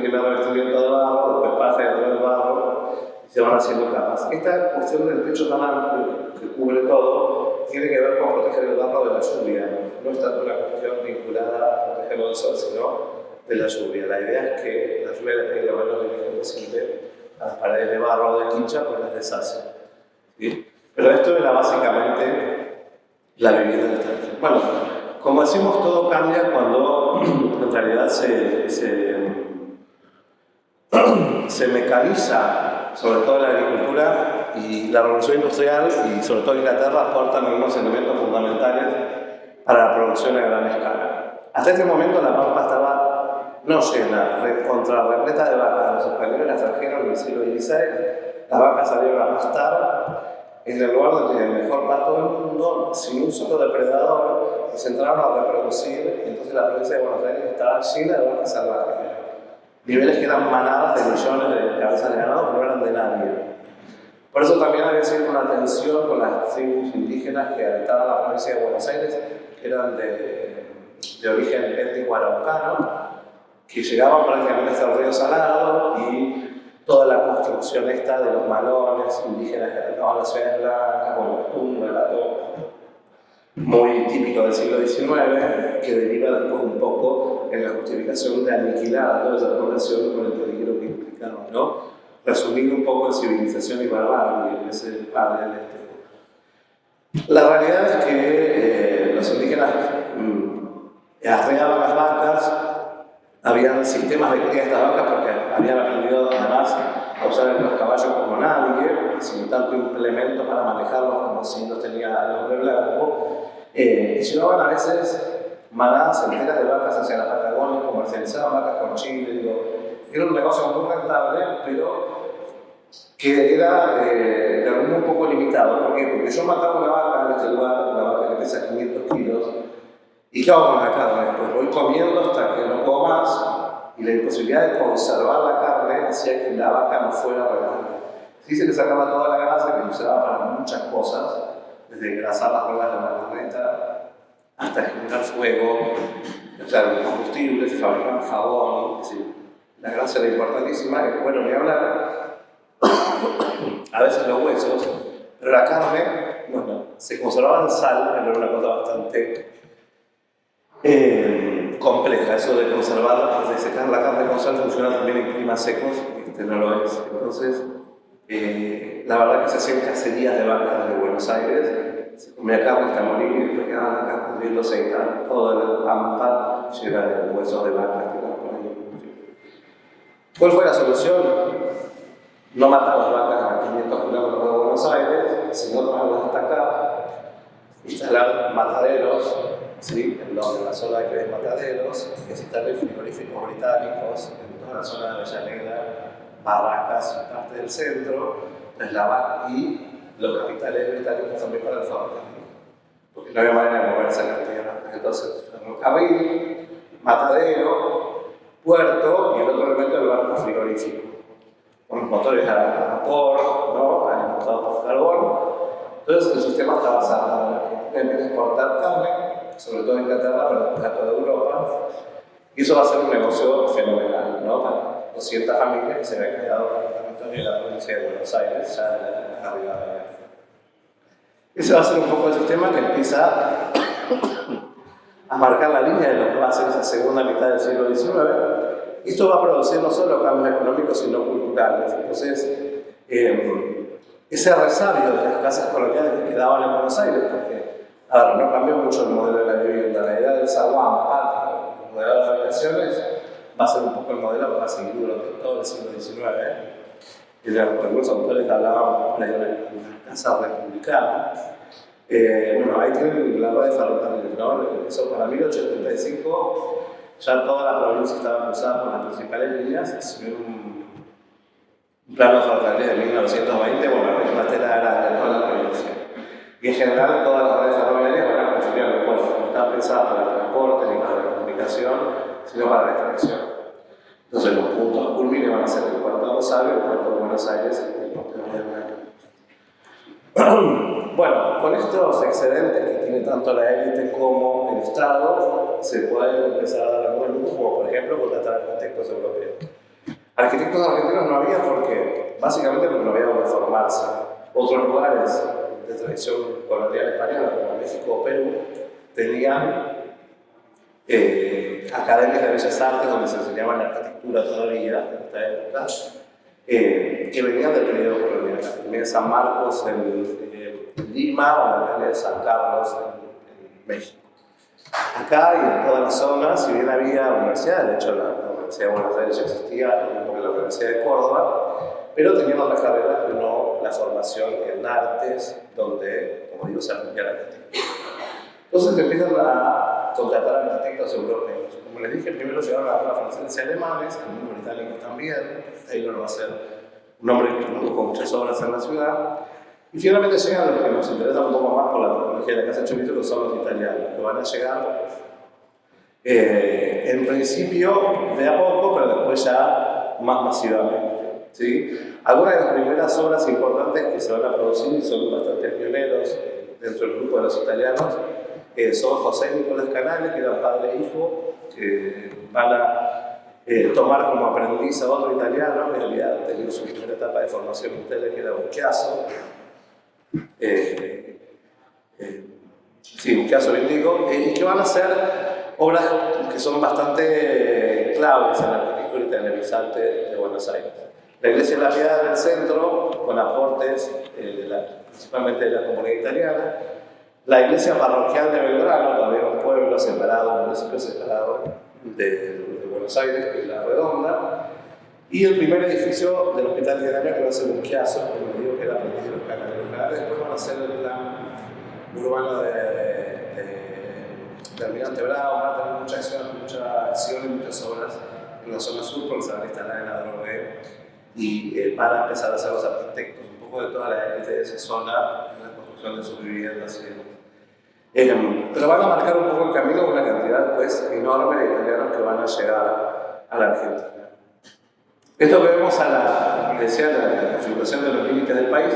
primer revestimiento de barro, después paja y después barro, y se van haciendo capas. Esta cuestión del techo tan amplio que cubre todo tiene que ver con proteger el barro de la lluvia. No es tanto una cuestión vinculada a protegerlo del sol, sino de la lluvia. La idea es que la lluvia le pegue lo menos directo posible a las paredes de barro o de quincha, pues las deshace. ¿Sí? Pero esto era básicamente la vivienda del terreno. Bueno, como decimos, todo cambia cuando en realidad se mecaniza, sobre todo la agricultura, y la revolución industrial, y sobre todo Inglaterra, aportan algunos elementos fundamentales para la producción a gran escala. Hasta este momento la pampa estaba no llena, repleta de vacas. Los españoles las trajeron en el siglo XVI, las vacas salieron a pastar en el lugar donde el mejor pasto del mundo, sin un solo depredador, y se entraron a reproducir, y entonces la provincia de Buenos Aires estaba llena de vacas salvajes. Niveles que eran manadas de millones de cabezas de ganado, que no eran de nadie. Por eso también había sido una tensión con las tribus indígenas que habitaban la provincia de Buenos Aires, que eran de origen étnico araucano, que llegaban prácticamente hasta el río Salado, y toda la construcción esta de los malones indígenas que atacaban las ciudades blancas, como un relato muy típico del siglo XIX, que deriva después un poco en la justificación de aniquilar a toda esa población con el peligro que implicaba, ¿no? Resumir un poco en civilización y barbarie, en ese padre del este. La realidad es que los indígenas arreaban las vacas, habían sistemas de cría de estas vacas porque habían aprendido además a usar los caballos como nadie, sin tanto implemento para manejarlos como si los tenía el hombre blanco. Llevaban a veces manadas enteras de vacas hacia la Patagonia, comercializaban vacas con Chile. Digo, era un negocio muy rentable, pero que era de algún modo un poco limitado. ¿Por qué? Porque yo mataba una vaca en este lugar, una vaca que pesa 500 kilos, ¿y qué hago con la carne? Pues voy comiendo hasta que no puedo más, y la imposibilidad de conservar la carne hacía que la vaca no fuera rentable. Sí, se le sacaba toda la grasa que se usaba para muchas cosas, desde engrasar las ruedas de la carreta hasta generar fuego, o sea, el combustible, se fabricaba jabón, es decir, la grasa era importantísima, y bueno, ni hablar, a veces los huesos, pero la carne, bueno, se conservaba en sal, pero era una cosa bastante compleja. Eso de conservar, de secar la carne con sal funciona también en climas secos, no lo es. Entonces, la verdad que se hacían cacerías de vacas desde Buenos Aires, se comía carne hasta morir, y después quedaban acá pudriéndose y tal, toda la pampa llena de huesos de vacas que estaban por ahí. ¿Cuál fue la solución? No matar las vacas a 500 kilómetros de Buenos Aires, sino traerlas hasta acá, instalar mataderos, ¿sí? En la zona de que hay mataderos, instalar frigoríficos británicos en toda la zona de Avellaneda, Barracas y parte del centro, y los capitales británicos también para el ferrocarril, porque no había manera de mover esa cantidad. Entonces, ferrocarril, matadero, puerto y el otro elemento del barco frigorífico, con los motores a vapor, ¿no? Alimentados por carbón. Entonces el sistema está basado en exportar carne, sobre todo en Inglaterra, pero después a toda Europa, y eso va a ser un negocio fenomenal, ¿no? Para 200 familias que se habían quedado en el territorio de la provincia de Buenos Aires, ya arriba de allá. Ese va a ser un poco el sistema que empieza a marcar la línea de lo que va a ser esa segunda mitad del siglo XIX, esto va a producir no solo cambios económicos, sino culturales. Entonces, ese resabio de las casas coloniales que quedaban en Buenos Aires, porque, a ver, no cambió mucho el modelo de la vivienda, la idea del zaguán, patio, el modelo de habitaciones, va a ser un poco el modelo que va a seguir durante todo el siglo XIX. Y algunos autores hablaban de una casa republicana. Bueno, ahí tienen la red de ferrocarriles, ¿no? Eso para 1875 ya toda la provincia estaba cruzada por las principales líneas, se un plano de ferrocarriles de 1920, bueno, es una tela grande en toda la provincia. Y en general todas las redes ferroviarias van a construir aeropuertos, no están pensadas para el transporte ni para la comunicación, sino para la extracción. Entonces los puntos culmines van a ser el puerto de Rosario, el puerto de Buenos Aires y el puerto de Río. Bueno, con estos excedentes que tiene tanto la élite como el Estado, se puede empezar a dar algunos lujos, como por ejemplo contratar arquitectos europeos. Arquitectos argentinos no había básicamente porque no había donde formarse. Otros lugares de tradición colonial española, como México o Perú, tenían academias de bellas artes donde se enseñaba la arquitectura todavía en esta época, que venían del periodo colonial. La Academia de San Marcos en Lima o la Academia de San Carlos en México. Acá y en toda la zona, si bien había universidades, de hecho la Universidad de Buenos Aires ya existía, lo mismo que la Universidad de Córdoba, pero tenían otras carreras que no la formación en artes, donde, como digo, se aprendía la arquitectura. Entonces empiezan a contratar arquitectos europeos. Como les dije, primero llegaron a franceses y alemanes, algunos británicos también. Taylor va a ser un hombre que produjo muchas obras en la ciudad. Y finalmente llegan los que nos interesan un poco más por la tecnología de la Casa Chorito, que son los italianos, que van a llegar en principio de a poco, pero después ya más masivamente. ¿Sí? Algunas de las primeras obras importantes que se van a producir y son bastante pioneros dentro del grupo de los italianos son José y Nicolás Canales, que eran padre e hijo, que van a tomar como aprendiz a otro italiano que había tenido su primera etapa de formación en tele, que era Bucchiasso. Bucchiasso bien digo, y que van a ser obras que son bastante claves en la arquitectura italianizante de Buenos Aires. La Iglesia de la Piedad del centro, con aportes principalmente de la comunidad italiana. La iglesia parroquial de Belgrano, todavía un pueblo separado, un municipio separado de Buenos Aires, que es La Redonda. Y el primer edificio del Hospital de Italiano, que va a ser Bucchiasso, como les digo, que era aprendido los canales. Los canales después van a ser el plan urbano de Almirante Bravo, van a tener mucha acción y muchas obras en la zona sur, porque se van a instalar en la Drogué y para empezar a hacer los arquitectos, un poco de toda la élite de esa zona, en la construcción de sus viviendas. Pero van a marcar un poco el camino de una cantidad pues, enorme de italianos que van a llegar a la Argentina. Esto que vemos decía la configuración de los límites del país,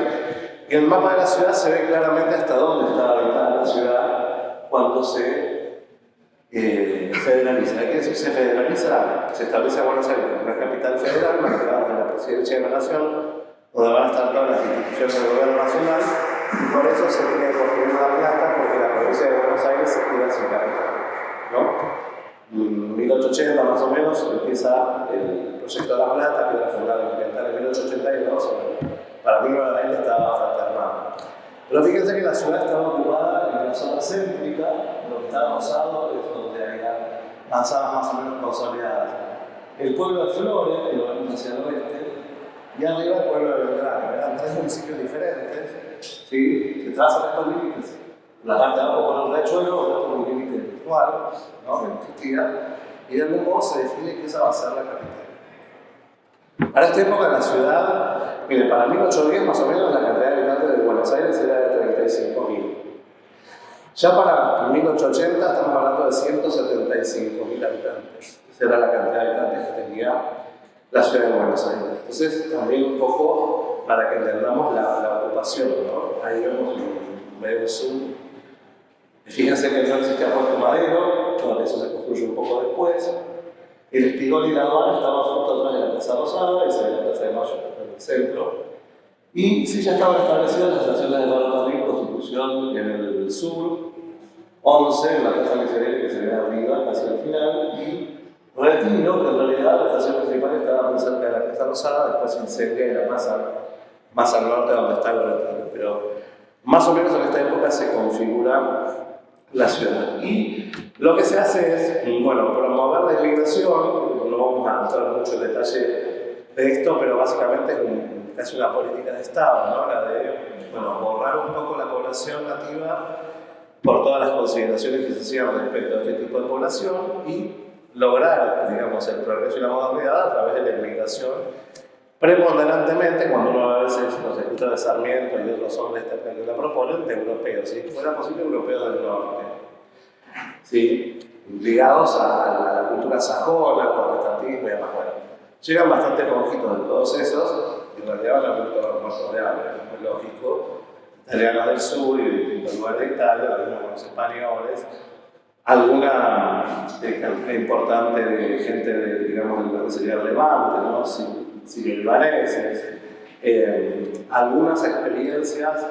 y en el mapa de la ciudad se ve claramente hasta dónde está habitada la ciudad cuando se federaliza. ¿Qué quiere decir? Se federaliza, se establece Buenos Aires como una capital federal, marcada de la Presidencia de la Nación, donde van a estar todas las instituciones del gobierno nacional, y por eso se tiene que construir una plata, porque la provincia de Buenos Aires se queda sin capital, ¿no? En 1880 más o menos empieza el proyecto de La Plata, que era fundado en 1882, para 1920 estaba bastante armado. Pero fíjense que la ciudad estaba ocupada en la zona céntrica, lo que estaba rosado es donde había manzanas más o menos consolidadas. El pueblo de Flores, que lo vemos hacia el oeste, y arriba el pueblo de Belgrano. Eran tres municipios diferentes, ¿sí? Se trazan estos límites. La parte de abajo con el riachuelo, otro un límite virtual, ¿no? Que existía, y de algún modo se define que esa va a ser la capital. Para esta época la ciudad, mire, para 1810 más o menos la cantidad de habitantes de Buenos Aires era de 35.000. Ya para 1880 estamos hablando de 175.000 habitantes. Esa era la cantidad de habitantes que tenía la ciudad de Buenos Aires. Entonces, también un poco para que entendamos la ocupación, ¿no? Ahí vemos un medio zoom. Fíjense que no existía Puerto Madero, todo eso se construye un poco después. El espigón y la aduana estaban justo atrás de la Plaza Rosada, y se ve la Plaza de Mayo en el centro. Y sí, ya estaban establecidas las estaciones de ferrocarril, Constitución en el sur, 11 en la Plaza Miserere, que se ve arriba, hacia el final, y Retiro, que en realidad la estación principal estaba muy cerca de la Casa Rosada, después se incendia y la pasa más al norte donde está el Retiro. Pero más o menos en esta época se configura la ciudad. Y lo que se hace es, bueno, promover la inmigración, no vamos a entrar mucho en detalle de esto, pero básicamente es casi una política de Estado, ¿no? La de, bueno, borrar un poco la población nativa por todas las consideraciones que se hacían respecto a este tipo de población y lograr, digamos, el progreso y la modernidad a través de la inmigración, preponderantemente, cuando uno a veces los escucha de Sarmiento y otros hombres que la proponen, de europeos, si fuera posible europeos del norte, ¿sí? Ligados a la cultura sajona, al protestantismo y demás. Bueno, llegan bastante monjitos de todos esos, y en realidad van a cultura más rodeable, es muy lógico, italianos del sur y de distintos lugares de Italia, algunos españoles, alguna cantidad importante de gente de, digamos, de lo que sería el Levante, ¿no? Libaneses, algunas experiencias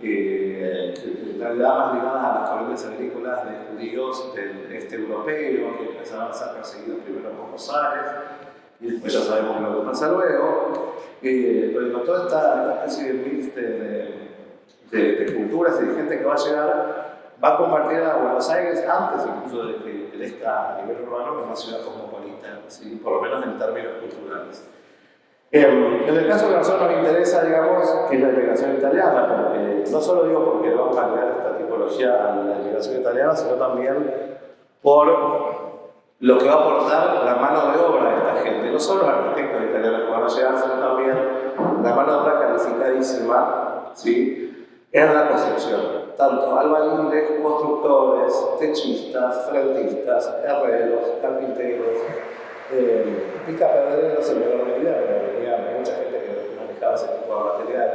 en realidad más ligadas a las familias agrícolas de judíos del este europeo que empezaban a ser perseguidos primero en Buenos Aires y después ya sabemos lo que pasa luego, pero con toda esta especie de mix de culturas y de gente que va a llegar, va a convertir a Buenos Aires antes incluso de que crezca a nivel urbano en una ciudad cosmopolita, ¿sí? Por lo menos en términos culturales. En el caso de nosotros nos interesa, digamos, que es la inmigración italiana, porque no solo digo porque vamos a crear esta tipología a la inmigración italiana, sino también por lo que va a aportar la mano de obra de esta gente, no solo los arquitectos italianos que van a llegar, sino también la mano de obra calificadísima, ¿sí? En la construcción, tanto albañiles, constructores, techistas, frentistas, herreros, carpinteros, picapedreros en menor medida, pero venía mucha gente que manejaba ese tipo de material.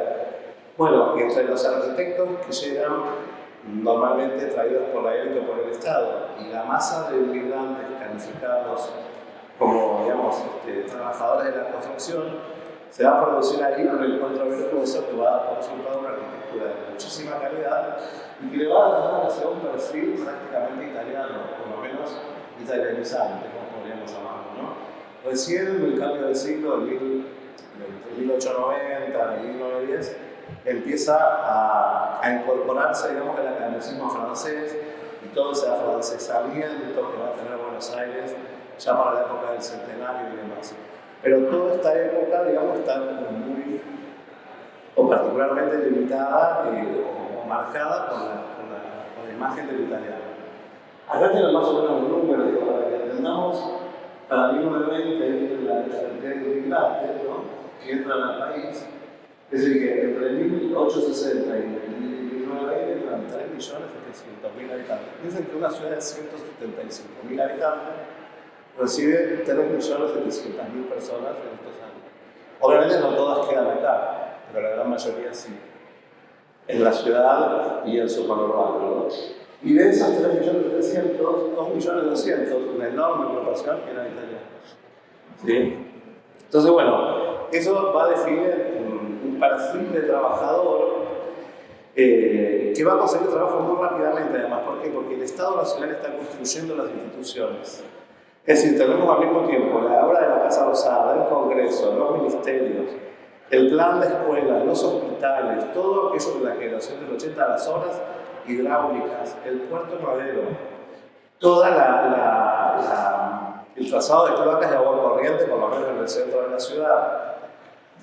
Bueno, y entre los arquitectos que llegan normalmente traídos por la élite o por el Estado, y la masa de inmigrantes calificados como, digamos, trabajadores de la construcción, se va a producir ahí un encuentro virtuoso que va a dar resultado una arquitectura de muchísima calidad y que le va a dar hacia un perfil prácticamente italiano, por lo menos italianizante, como podríamos llamarlo, ¿no? Recién en el cambio de siglo, entre 1890 y 1910, empieza a incorporarse, digamos, el academicismo francés y todo ese afrancesamiento que va a tener Buenos Aires ya para la época del centenario y demás. Pero toda esta época, digamos, está muy, o particularmente limitada o marcada con la imagen del italiano. Acá tienen más o menos un número, digo, para que entendamos, para 1920 la cantidad de inmigrantes, ¿no?, que entran al país. Es decir, que entre 1860 y 1920 entran 3.700.000 habitantes. Piensen que una ciudad de 175.000 habitantes recibe 3.700.000 personas en estos años. Obviamente no todas quedan acá, pero la gran mayoría sí, en la ciudad y en su conurbano, ¿no? Y de esas 3.300.000, 2.200.000, una enorme proporción eran italianos, ¿sí? Entonces, bueno, eso va a definir un perfil de trabajador que va a conseguir trabajo muy rápidamente, además. ¿Por qué? Porque el Estado Nacional está construyendo las instituciones. Es decir, tenemos al mismo tiempo la obra de la Casa Rosada, el Congreso, los ministerios, el plan de escuelas, los hospitales, todo aquello de la generación del 80, las obras hidráulicas, el puerto madero, toda el trazado de cloacas de agua corriente, por lo menos en el centro de la ciudad.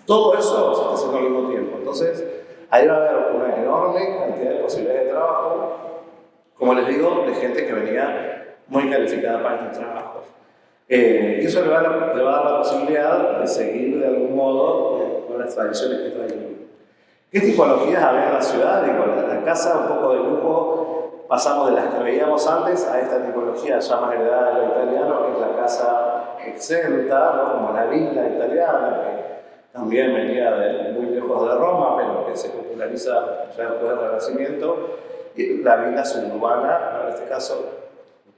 Todo eso se está haciendo al mismo tiempo. Entonces, ahí va a haber una enorme cantidad de posibilidades de trabajo, como les digo, de gente que venía muy calificada para estos trabajos. Y eso le va a dar la posibilidad de seguir de algún modo con las tradiciones que traen. ¿Qué tipologías había en la ciudad? Digo, la casa, un poco de lujo, pasamos de las que veíamos antes a esta tipología ya más heredada de lo italiano, que es la casa exenta, ¿no?, como la villa italiana, que también venía de muy lejos de Roma, pero que se populariza ya después del Renacimiento, y la villa suburbana, ¿no?, en este caso,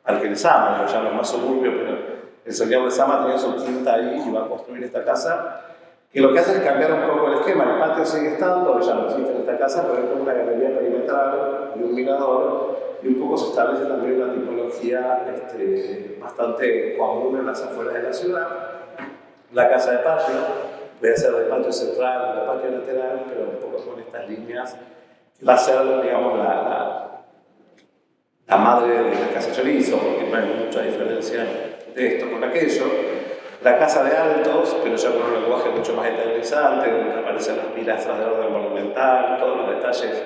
al que les ama, lo llaman más suburbio, pero el señor de Sama tenía su quinta ahí y va a construir esta casa, que lo que hace es cambiar un poco el esquema. El patio sigue estando, ya no existe en esta casa, pero es como una galería perimetral y un mirador, y un poco se establece también una tipología bastante común en las afueras de la ciudad. La casa de patio, voy a hacer de patio central, de patio lateral, pero un poco con estas líneas, va a ser, digamos, la madre de la casa chorizo, porque no hay mucha diferencia de esto con aquello. La casa de altos, pero ya con un lenguaje mucho más eternizante, donde aparecen las pilastras de orden monumental, todos los detalles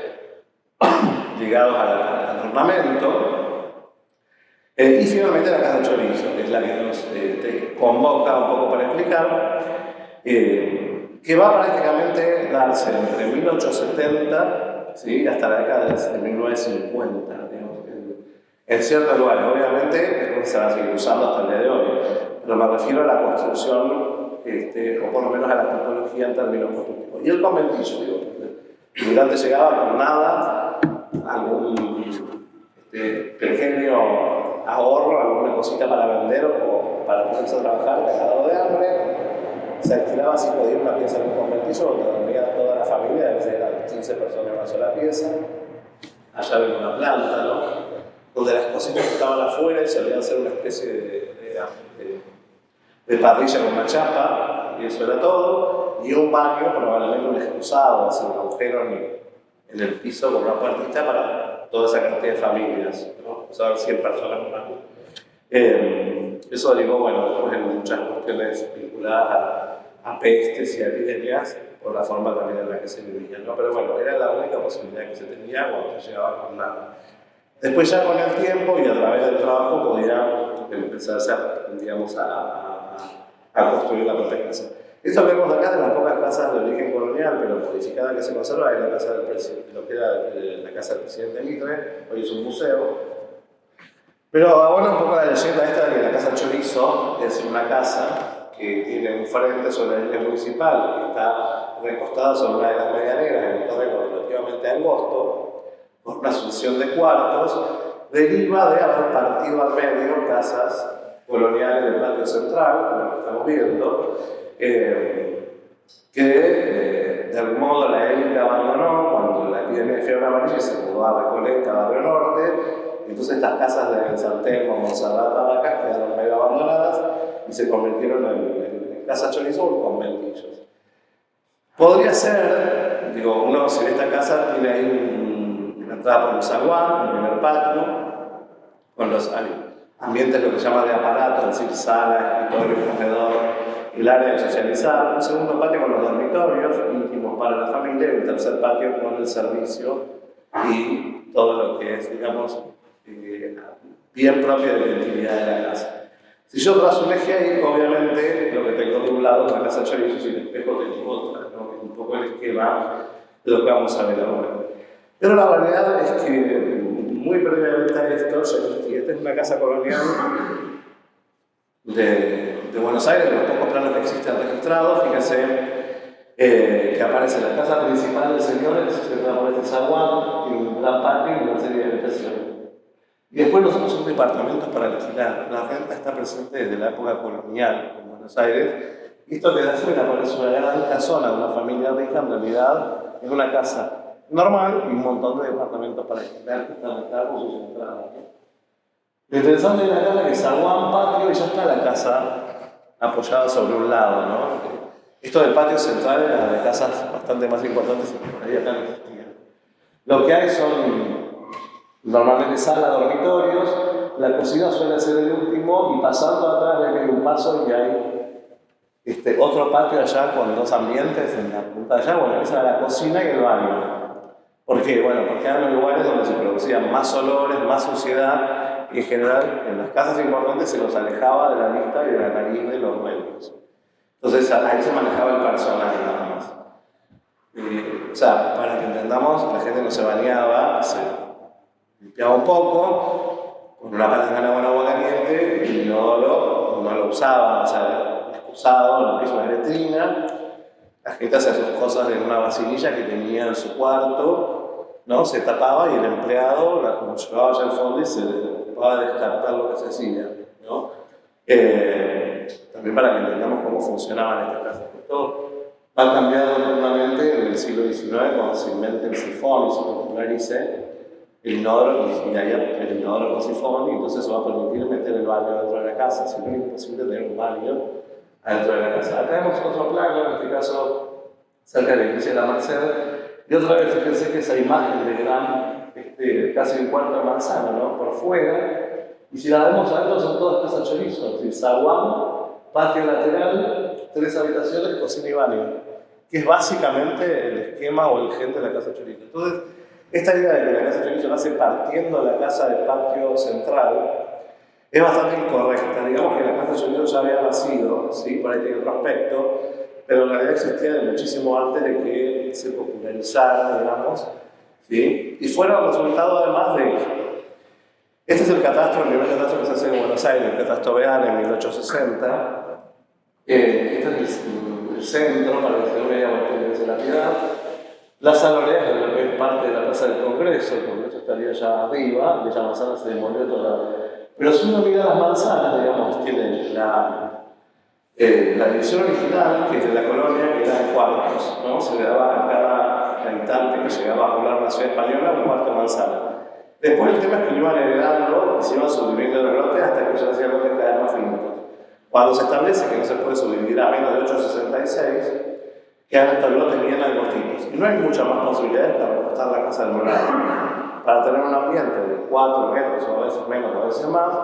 ligados al ornamento. Y finalmente la casa chorizo, que es la que nos convoca un poco para explicar, que va a prácticamente darse entre 1870, ¿sí?, hasta la década de 1950, digamos, en ciertos lugares. Obviamente se va a seguir usando hasta el día de hoy, pero me refiero a la construcción, o por lo menos a la tipología en términos constructivos. Y el conventillo, digo, el migrante llegaba con nada, algún pequeño ahorro, alguna cosita para vender o para ponerse a trabajar, cagado de hambre. Se alquilaba si podía una pieza en un conventillo donde dormía toda la familia, a veces eran 15 personas en una sola pieza. Allá había una planta, ¿no?, donde las cocinas estaban afuera y solían ser una especie de parrilla con una chapa, y eso era todo, y un baño, probablemente un excusado, así un agujero en el piso con una puertita para toda esa cantidad de familias, ¿no? O sea, 100 personas más. Eso derivó, bueno, después en muchas cuestiones vinculadas a pestes y a epidemias, por la forma también en la que se vivía, ¿no? Pero bueno, era la única posibilidad que se tenía cuando se llegaba con nada. Después ya con el tiempo y a través del trabajo podía empezarse a construir la propia casa. Esto que vemos acá de las pocas casas de origen colonial, pero modificada que se conserva, es la casa del presidente, lo que era la casa del presidente Mitre, hoy es un museo. Pero ahora un poco la leyenda esta de que la casa Chorizo es una casa que tiene un frente sobre la línea municipal, que está recostada sobre una de las medianeras en un terreno relativamente angosto, con una sucesión de cuartos, deriva de haber partido al medio casas coloniales del patio central, como lo que estamos viendo, que de algún modo la élite abandonó cuando la epidemia de fiebre amarilla se mudó a Recoleta, Barrio Norte. Entonces estas casas de San Telmo, Montserrat, Barracas quedaron medio abandonadas y se convirtieron en casas chorizo o conventillos. Podría ser, digo, uno si ve esta casa tiene ahí una entrada por un zaguán, un primer patio, con los ambientes, lo que se llama de aparato, es decir, sala, escritorio, comedor, el área de socializar, un segundo patio con los dormitorios íntimos para la familia y un tercer patio con el servicio y todo lo que es, digamos, bien propio de la intimidad de la casa. Si yo trazo un eje ahí, obviamente lo que tengo de un lado es la casa chorizo y el espejo tengo otra, ¿no? Es un poco el esquema de lo que vamos a ver ahora. Pero la realidad es que muy previamente a esto ya existía. Esta es una casa colonial de Buenos Aires, de los pocos planos que existen registrados. Fíjense que aparece la casa principal del señor, que se entra por este zaguán, tiene un gran patio y una serie de habitaciones. Y después los otros son departamentos para alquilar. La renta está presente desde la época colonial en Buenos Aires. Y esto queda afuera, porque es una gran casona de una familia rica, en realidad es una casa normal y un montón de departamentos para alquilar que están acá con sus entradas. Lo interesante de la casa es que zaguán, patio y ya está la casa apoyada sobre un lado, ¿no? Esto del patio central era de casas bastante más importantes y por ahí acá no existían. Lo que hay son normalmente salas, dormitorios, la cocina suele ser el último y pasando atrás ve que hay un paso y hay otro patio allá con dos ambientes en la punta de allá. Bueno, esa era la cocina y el baño. ¿Por qué? Bueno, porque eran lugares donde se producían más olores, más suciedad y en general en las casas importantes se los alejaba de la vista y de la nariz de los dueños. Entonces ahí se manejaba el personal nada más. O sea, para que entendamos, la gente no se bañaba, se limpiaba un poco, con una palangana con agua caliente, y el inodoro no lo usaba, o sea, excusado, lo que es una letrina. La gente hacía sus cosas en una vasinilla que tenía en su cuarto, ¿no? Se tapaba y el empleado como llevaba ya al fondo y se ocupaba de descartar lo que se hacía, ¿no? También para que entendamos cómo funcionaban estas casas. Esto va cambiando enormemente en el siglo XIX cuando se inventa el sifón y se popularice. el inodoro, y ahí el inodoro con sifón, y entonces eso va a permitir meter el baño dentro de la casa, si no es imposible tener un baño adentro de la casa. Acá vemos otro plano, en este caso cerca de la iglesia de la Merced, y otra vez fíjense que esa imagen de gran, casi un cuarto de manzana, ¿no? Por fuera, y si la vemos adentro son todas casas chorizo, es decir, zaguán, patio lateral, 3 habitaciones, cocina y baño, que es básicamente el esquema o el gen de la casa chorizo. Entonces, esta idea de que la casa chorizo nace partiendo la casa del patio central es bastante incorrecta. Digamos que la casa chorizo ya había nacido, ¿sí? Por ahí tiene otro aspecto, pero en realidad existía de muchísimo antes de que se popularizara, digamos, ¿sí? Y fuera el resultado además de ello. Este es el catastro, el primer catastro que se hace en Buenos Aires, el catastro Bean en 1860. Este es el centro, para que se vea de la Piedad. Las Saloreas, de lo que es parte de la Plaza del Congreso, el Congreso estaría allá arriba, Villa Manzana se demolió toda. Pero si uno mira las manzanas, digamos, tiene la división original, que es de la colonia, que era en cuartos, ¿no? Se le daba a cada habitante que llegaba a poblar una ciudad española un cuarto de manzana. Después el tema es que lo iban heredando y se iban subdividiendo los lotes hasta que ya hacían lotes cada vez más finitos. Cuando se establece que no se puede subdividir a menos de 8,66, quedan estos lotes bien angostitos. Y no hay muchas más posibilidades para recostar la casa del moral. Para tener un ambiente de 4 metros, o a veces menos, o a veces más,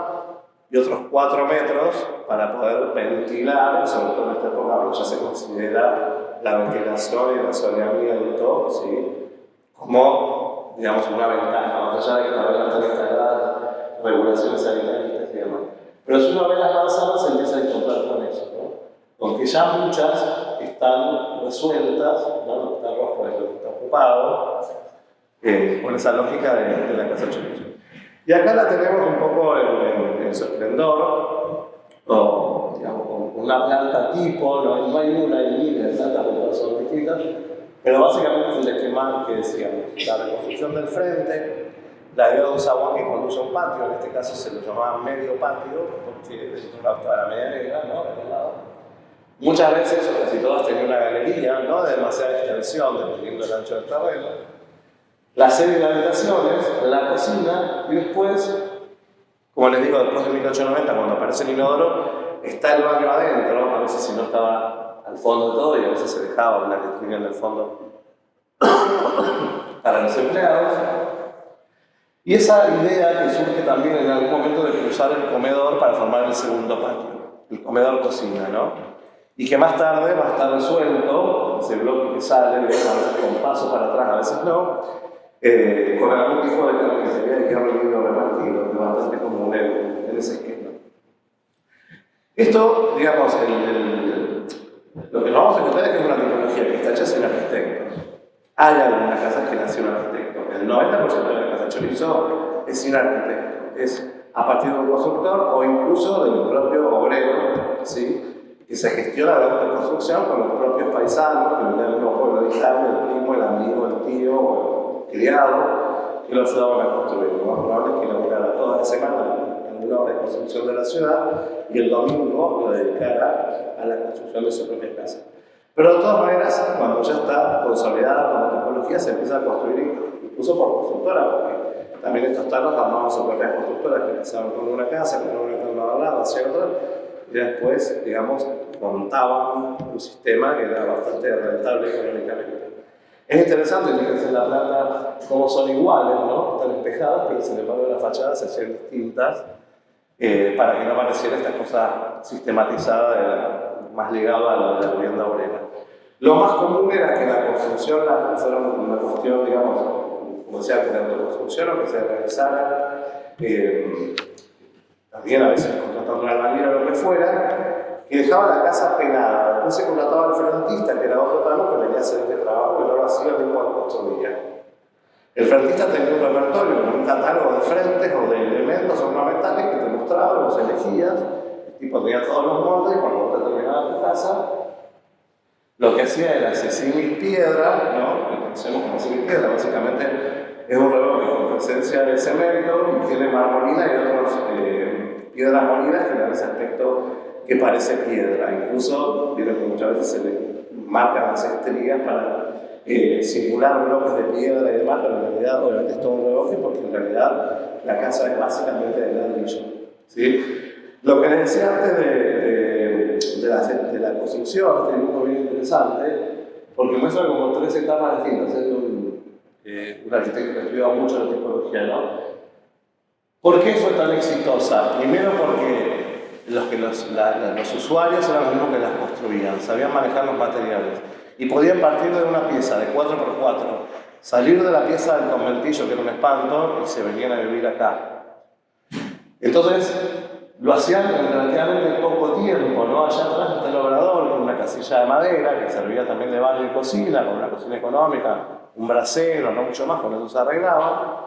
y otros 4 metros para poder ventilar, sobre todo en esta época, porque ya se considera la ventilación y el asoleamiento, ¿sí? Como, digamos, una ventaja, más allá de que todavía no están instaladas regulaciones sanitarias y demás. Pero si uno ve las manzanas, se empieza a encontrar con eso, ¿no? Porque ya muchas están resueltas, ¿no? Lo que está rojo es lo que está ocupado, con esa lógica de la casa chorizo. Y acá la tenemos un poco en su esplendor, o digamos, con una planta tipo, no hay una y miles de plantas, porque todas son distintas, pero básicamente es el esquema que decíamos, la reconstrucción del frente, la idea de un zaguán que conduce a un patio, en este caso se lo llamaba medio patio, porque de un lado estaba la media negra, ¿no? De un lado. Muchas veces, o casi todas, tenían una galería, no de demasiada extensión, dependiendo del ancho del terreno. La serie de habitaciones, la cocina, y después, como les digo, después de 1890, cuando aparece el inodoro, está el baño adentro, a veces si no estaba al fondo de todo, y a veces se dejaba una letrina en el fondo para los empleados. Y esa idea que surge también en algún momento de cruzar el comedor para formar el segundo patio, el comedor-cocina, ¿no? Y que más tarde va a estar resuelto, ese bloque que sale, a veces con paso para atrás, a veces no, con algún tipo de carnicería y que ha venido repartido, que bastante común en ese esquema. Esto, digamos, lo que nos vamos a encontrar es que es una tecnología que está hecha sin arquitectos. Hay algunas casas que nacen un arquitecto. El 90% de la casa chorizo es sin arquitecto. Es a partir de un constructor o incluso del propio obrero, ¿sí? Que se gestiona la autoconstrucción con los propios paisanos, que vienen del mismo pueblo de Italia, el primo, el amigo, el tío o el criado, que lo ayudaban a construir. Lo más probable es que lo durara toda la semana en una obra de construcción de la ciudad y el domingo lo dedicara a la construcción de su propia casa. Pero de todas maneras, cuando ya está consolidada como tecnología, se empieza a construir incluso por constructoras, porque también estos talos armaban sus propias constructoras que empezaban con una casa, con una al lado, hacia otra, y después, digamos, montaban un sistema que era bastante rentable económicamente. Es interesante, fíjense en la planta cómo son iguales, ¿no? Están espejadas, pero sin embargo las fachadas se hacían distintas para que no pareciera esta cosa sistematizada más ligado a la vivienda obrera. Lo más común era que la construcción fuera una cuestión, digamos, como decía, que la autoconstrucción o que se realizara, también a veces contratando una albañil o lo que fuera, que dejaba la casa pelada. Después se contrataba al frentista, que era otro tramo que venía a hacer este trabajo, que no lo hacía el mismo que construía. El frentista tenía un repertorio, un catálogo de frentes o de elementos ornamentales que te mostraba, los elegías. El tipo tenía todos los moldes y cuando vos te terminabas tu casa, lo que hacía era ese símil piedra, ¿no? Que conocemos como símil piedra, básicamente es un reloje con presencia de cemento y tiene marmolina y otras piedras molidas que dan ese aspecto que parece piedra. Incluso, vieron que muchas veces se le marcan las estrías para simular bloques de piedra y demás, pero en realidad obviamente es todo un reboque porque en realidad la casa es básicamente de ladrillo, ¿sí? Lo que les decía antes de la construcción, este dibujo bien interesante, porque muestra como 3 etapas distintas. Es un arquitecto que ha estudiado mucho la tipología, ¿no? ¿Por qué fue tan exitosa? Primero porque los usuarios eran los mismos que las construían, sabían manejar los materiales y podían partir de una pieza de 4x4, salir de la pieza del conventillo, que era un espanto, y se venían a vivir acá. Entonces, lo hacían en relativamente poco tiempo, ¿no? Allá atrás está el obrador con una casilla de madera que servía también de baño y cocina, con una cocina económica, un brasero, no mucho más, con eso se arreglaba.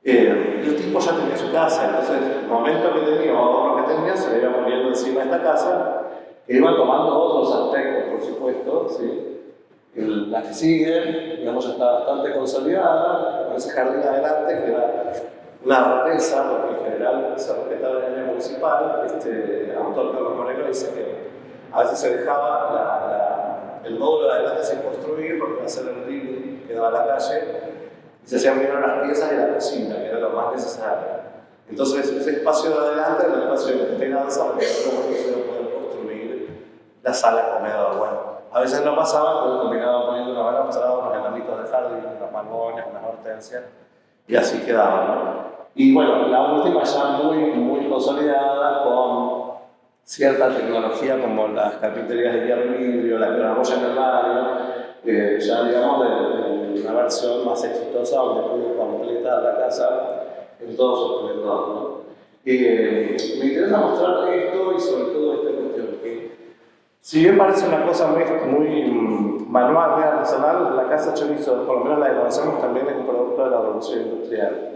El tipo ya tenía su casa, entonces el momento que tenía o ahorro que tenía se le iba poniendo encima de esta casa, que iban tomando otros aspectos, por supuesto, ¿sí? La que sigue, digamos, ya está bastante consolidada, con ese jardín adelante, que era una rareza, porque en general se respetaba en el área municipal. Este autor Carlos Moreno dice que a veces se dejaba el módulo de adelante sin construir, porque iba a ser el living que daba a la calle, y se hacían primero las piezas de la cocina, que era lo más necesario. Entonces, ese espacio de adelante era el espacio de esperanza, porque luego se iba a poder construir la sala comedor. Bueno, a veces no pasaba, porque terminaban poniendo una mano, pasaban unos enanitos de jardín, unas malgoñas, unas hortensias, y así quedaba, ¿no? Y bueno, la última ya muy consolidada, con cierta tecnología como las carpinterías de hierro y vidrio, la claraboya en el barrio, ya digamos de una versión más exitosa donde pudo completar la casa en todo su esplendor, ¿no? Me interesa mostrar esto y sobre todo esta cuestión, que si bien parece una cosa muy manual, muy artesanal, la casa Chorizo, por lo menos la que conocemos, también es un producto de la revolución industrial.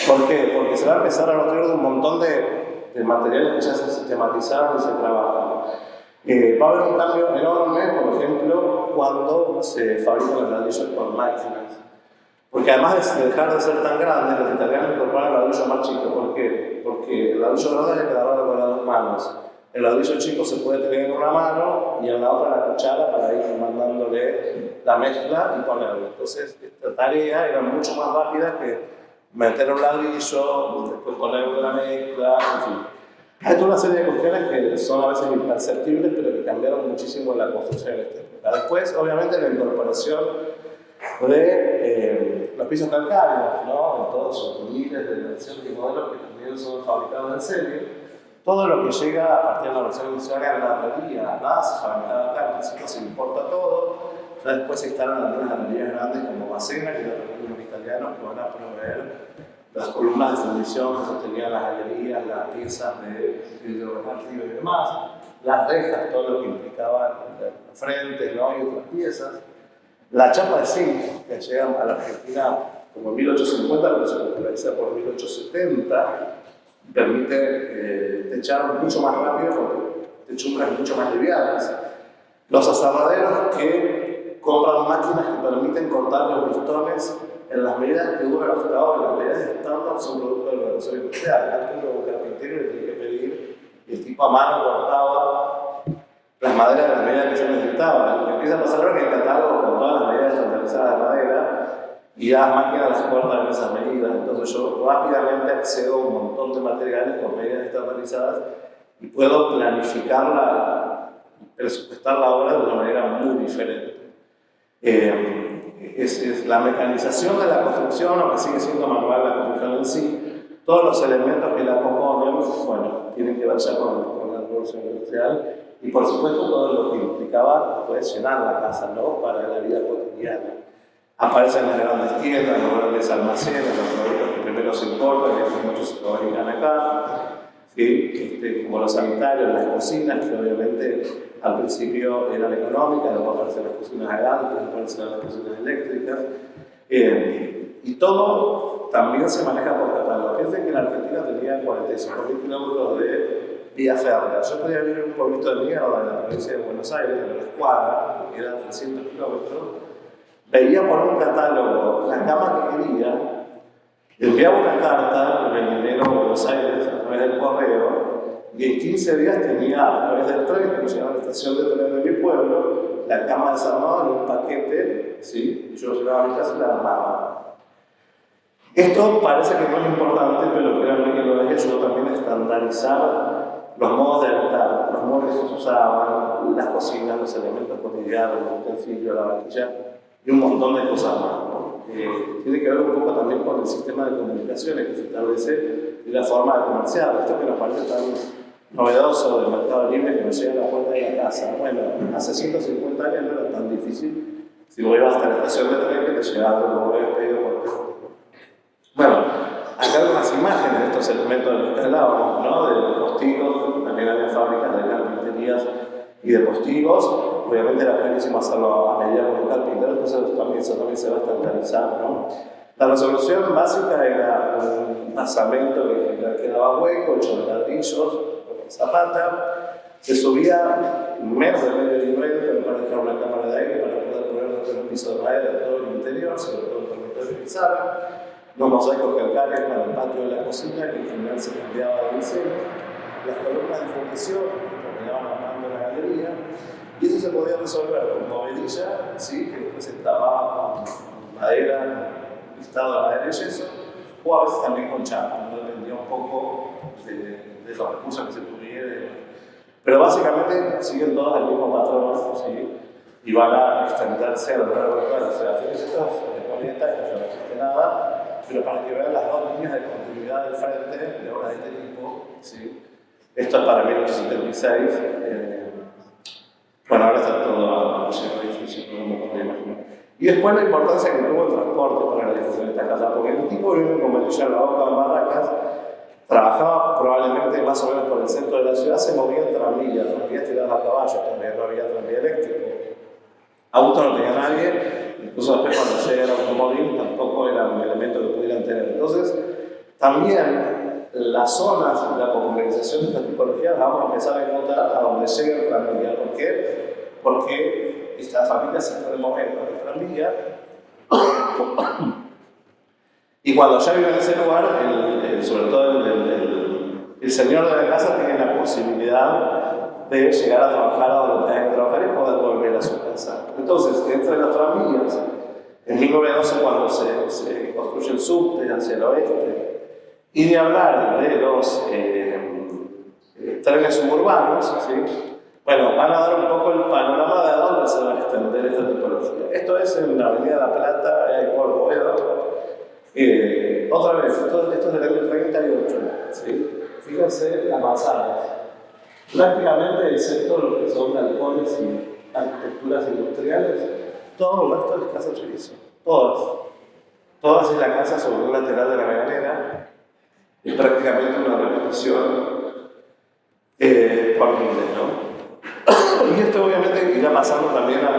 ¿Por qué? Porque se va a empezar a nutrir de un montón de materiales que ya se sistematizaron y se trabajan. Va a haber un cambio enorme, por ejemplo, cuando se fabrican los ladrillos por máquinas. Porque además de dejar de ser tan grandes, los italianos incorporan el ladrillo más chico. ¿Por qué? Porque el ladrillo grande hay que agarrarlo con las 2 manos. El ladrillo chico se puede tener en una mano y en la otra la cuchara para ir mandándole la mezcla y ponerlo. Entonces, esta tarea era mucho más rápida que meter un ladrillo, después ponerle la mezcla, en fin. Hay toda una serie de cuestiones que son a veces imperceptibles, pero que cambiaron muchísimo en la construcción en esta época. Después, obviamente, la incorporación de los pisos calcáreos, ¿no? En todos sus miles de versiones y modelos que también son fabricados en serie. Todo lo que llega a partir de la versión industrial de la herrería, nada se fabricaba acá, en principio se importa todo. Ya después se instalan algunas herrerías grandes como Macena, que eran los italianos que van a proveer las columnas de fundición que sostenían las galerías, las piezas de hidrogenativos y demás, las rejas, todo lo que implicaba los frentes, ¿no? Y otras piezas. La chapa de zinc, que llega a la Argentina como en 1850, pero se populariza por 1870, permite techar mucho más rápido porque techumbres mucho más livianas. Los aserraderos que compran máquinas que permiten cortar los listones en las medidas que duran hasta ahora, las medidas estándar son producto de la revolución industrial. Antes un carpintero le tenía que pedir y el tipo a mano cortaba las maderas de las medidas que yo necesitaba. Lo que empieza a pasar ahora es que el catálogo con todas las medidas estandarizadas de madera y las máquinas las cortan en esas medidas. Entonces yo rápidamente accedo a un montón de materiales con medidas estandarizadas y puedo planificar presupuestar la obra de una manera muy diferente. Es la mecanización de la construcción, aunque sigue siendo manual la construcción en sí, todos los elementos que la componen, bueno, tienen que ver ya con la revolución industrial y por supuesto todo lo que implicaba pues, llenar la casa, ¿no? Para la vida cotidiana. Aparecen las grandes tiendas, los grandes almacenes, los productos que primero se importan y después muchos se fabrican acá, ¿sí? Como los sanitarios, las cocinas, que obviamente al principio eran económicas, después aparecen las cocinas a gas, después aparecen las cocinas eléctricas, y todo también se maneja por catálogo. Piensen que la Argentina tenía 45.000 kilómetros de vía férrea. Yo podía vivir en un pueblito de mierda en la provincia de Buenos Aires, en la Escuadra, que eran 300 kilómetros, veía por un catálogo la cama que quería, enviaba una carta en el dinero a Buenos Aires a través del correo, y en 15 días tenía a través del tren, que nos llevaba a la estación de tren de mi pueblo, la cama desarmada en un paquete, ¿sí? Y yo lo llevaba a mi casa y la armaba. Esto parece que no es importante, pero créanme que lo ayudó también a estandarizar los modos de habitar, los muebles que se usaban, las cocinas, los elementos cotidianos, los utensilios, la vajilla y un montón de cosas más, ¿no? Tiene que ver un poco también con el sistema de comunicaciones que se establece y la forma de comerciar. Esto que nos parece tan novedoso del mercado libre que nos llega a la puerta de la casa. Bueno, hace 150 años no era tan difícil. Si vos ibas hasta la estación de tren que te llegaba algo que habías pedido por teléfono. Bueno, acá hay unas imágenes de estos elementos de los que hablábamos, ¿no? De los postigos, también había fábricas de carpinterías y de postigos. Obviamente era clarísimo hacerlo a medida con un carpintero, entonces eso también se va a estandarizar, ¿no? La resolución básica era un basamento que daba hueco, hecho de ladrillos, con zapata. Se subía menos de medio nivel, pero para dejar una cámara de aire para poder poner otro piso de madera de todo el interior, sobre todo el dormitorio y sala. Los mosaicos calcáreos para el patio de la cocina, que en general se cambiaba de diseño. Las columnas de fundición que terminaban armando la galería. Y eso se podía resolver con movedilla, ¿sí? Que después se tapaba con madera, listado de madera y yeso, o a veces también con chapa, ¿no? Dependía un poco de los recursos que se tuviera. Pero básicamente siguen todas el mismo patrón, ¿sí? Y van a extenderse a lo largo de toda la ciudad. Fíjense estas historietas, que ya no existe nada, pero para que vean las dos líneas de continuidad del frente de obras de este tipo, ¿sí? Esto es para 1876. Bueno, ahora está todo lleno de edificios, no me puedo imaginar. Y después la importancia que tuvo el transporte para la difusión de esta casa, porque el tipo que vive con Melilla en la boca de Barracas, trabajaba probablemente más o menos por el centro de la ciudad, se movía en tranvías tiradas a caballo, también no había tranvía eléctrico. Auto no tenía nadie, incluso después cuando llega el automóvil tampoco era un elemento que pudieran tener. Entonces, también las zonas y la popularización de esta tipología las vamos a empezar a encontrar a donde llega el tranvía. ¿Por qué? Porque estas familias se pueden mover con el tranvía y cuando ya vive en ese lugar, sobre todo el señor de la casa tiene la posibilidad de llegar a trabajar a donde tenga que trabajar y poder volver a su casa. Entonces, entre las tranvías, en 1912 cuando se construye el subte hacia el oeste, y de hablar de los trenes suburbanos, ¿sí? Bueno, van a dar un poco el panorama de a dónde se va a extender esta tipología. Esto es en la Avenida La Plata, ahí por Boedo. Otra vez, esto es del año 38, ¿sí? Fíjense las manzanas. Prácticamente, excepto lo que son galpones y arquitecturas industriales, todo el resto es casa chorizo. Todas. Todas es la casa sobre un lateral de la Maganera. Es prácticamente una repetición por miles, ¿no? Y esto obviamente irá pasando también a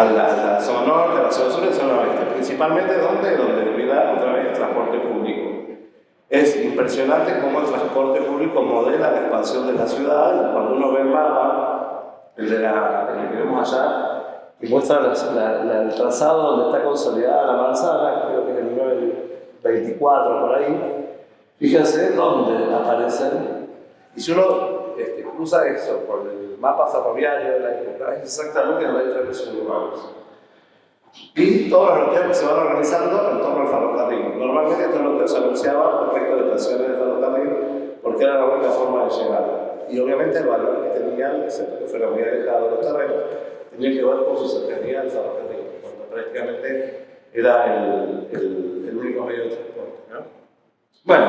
la zona norte, a la zona sur y a la zona oeste. Principalmente donde debiera otra vez transporte público. Es impresionante cómo el transporte público modela la expansión de la ciudad. Cuando uno ve el mapa, el que vemos allá, y muestra el trazado donde está consolidada la manzana, creo que es el 924 por ahí. Fíjense dónde aparecen. Y si uno cruza eso por el mapa ferroviario de la época, es exactamente donde hay trenes suburbanos. Y todos los loteos se van organizando en torno al ferrocarril. Normalmente estos loteos se anunciaban respecto de estaciones de ferrocarril porque era la única forma de llegar. Y obviamente el valor que tenían, excepto que fuera muy alejado de los terrenos, tenía que ver con su cercanía al ferrocarril, cuando prácticamente era el único medio de transporte, ¿no? Bueno,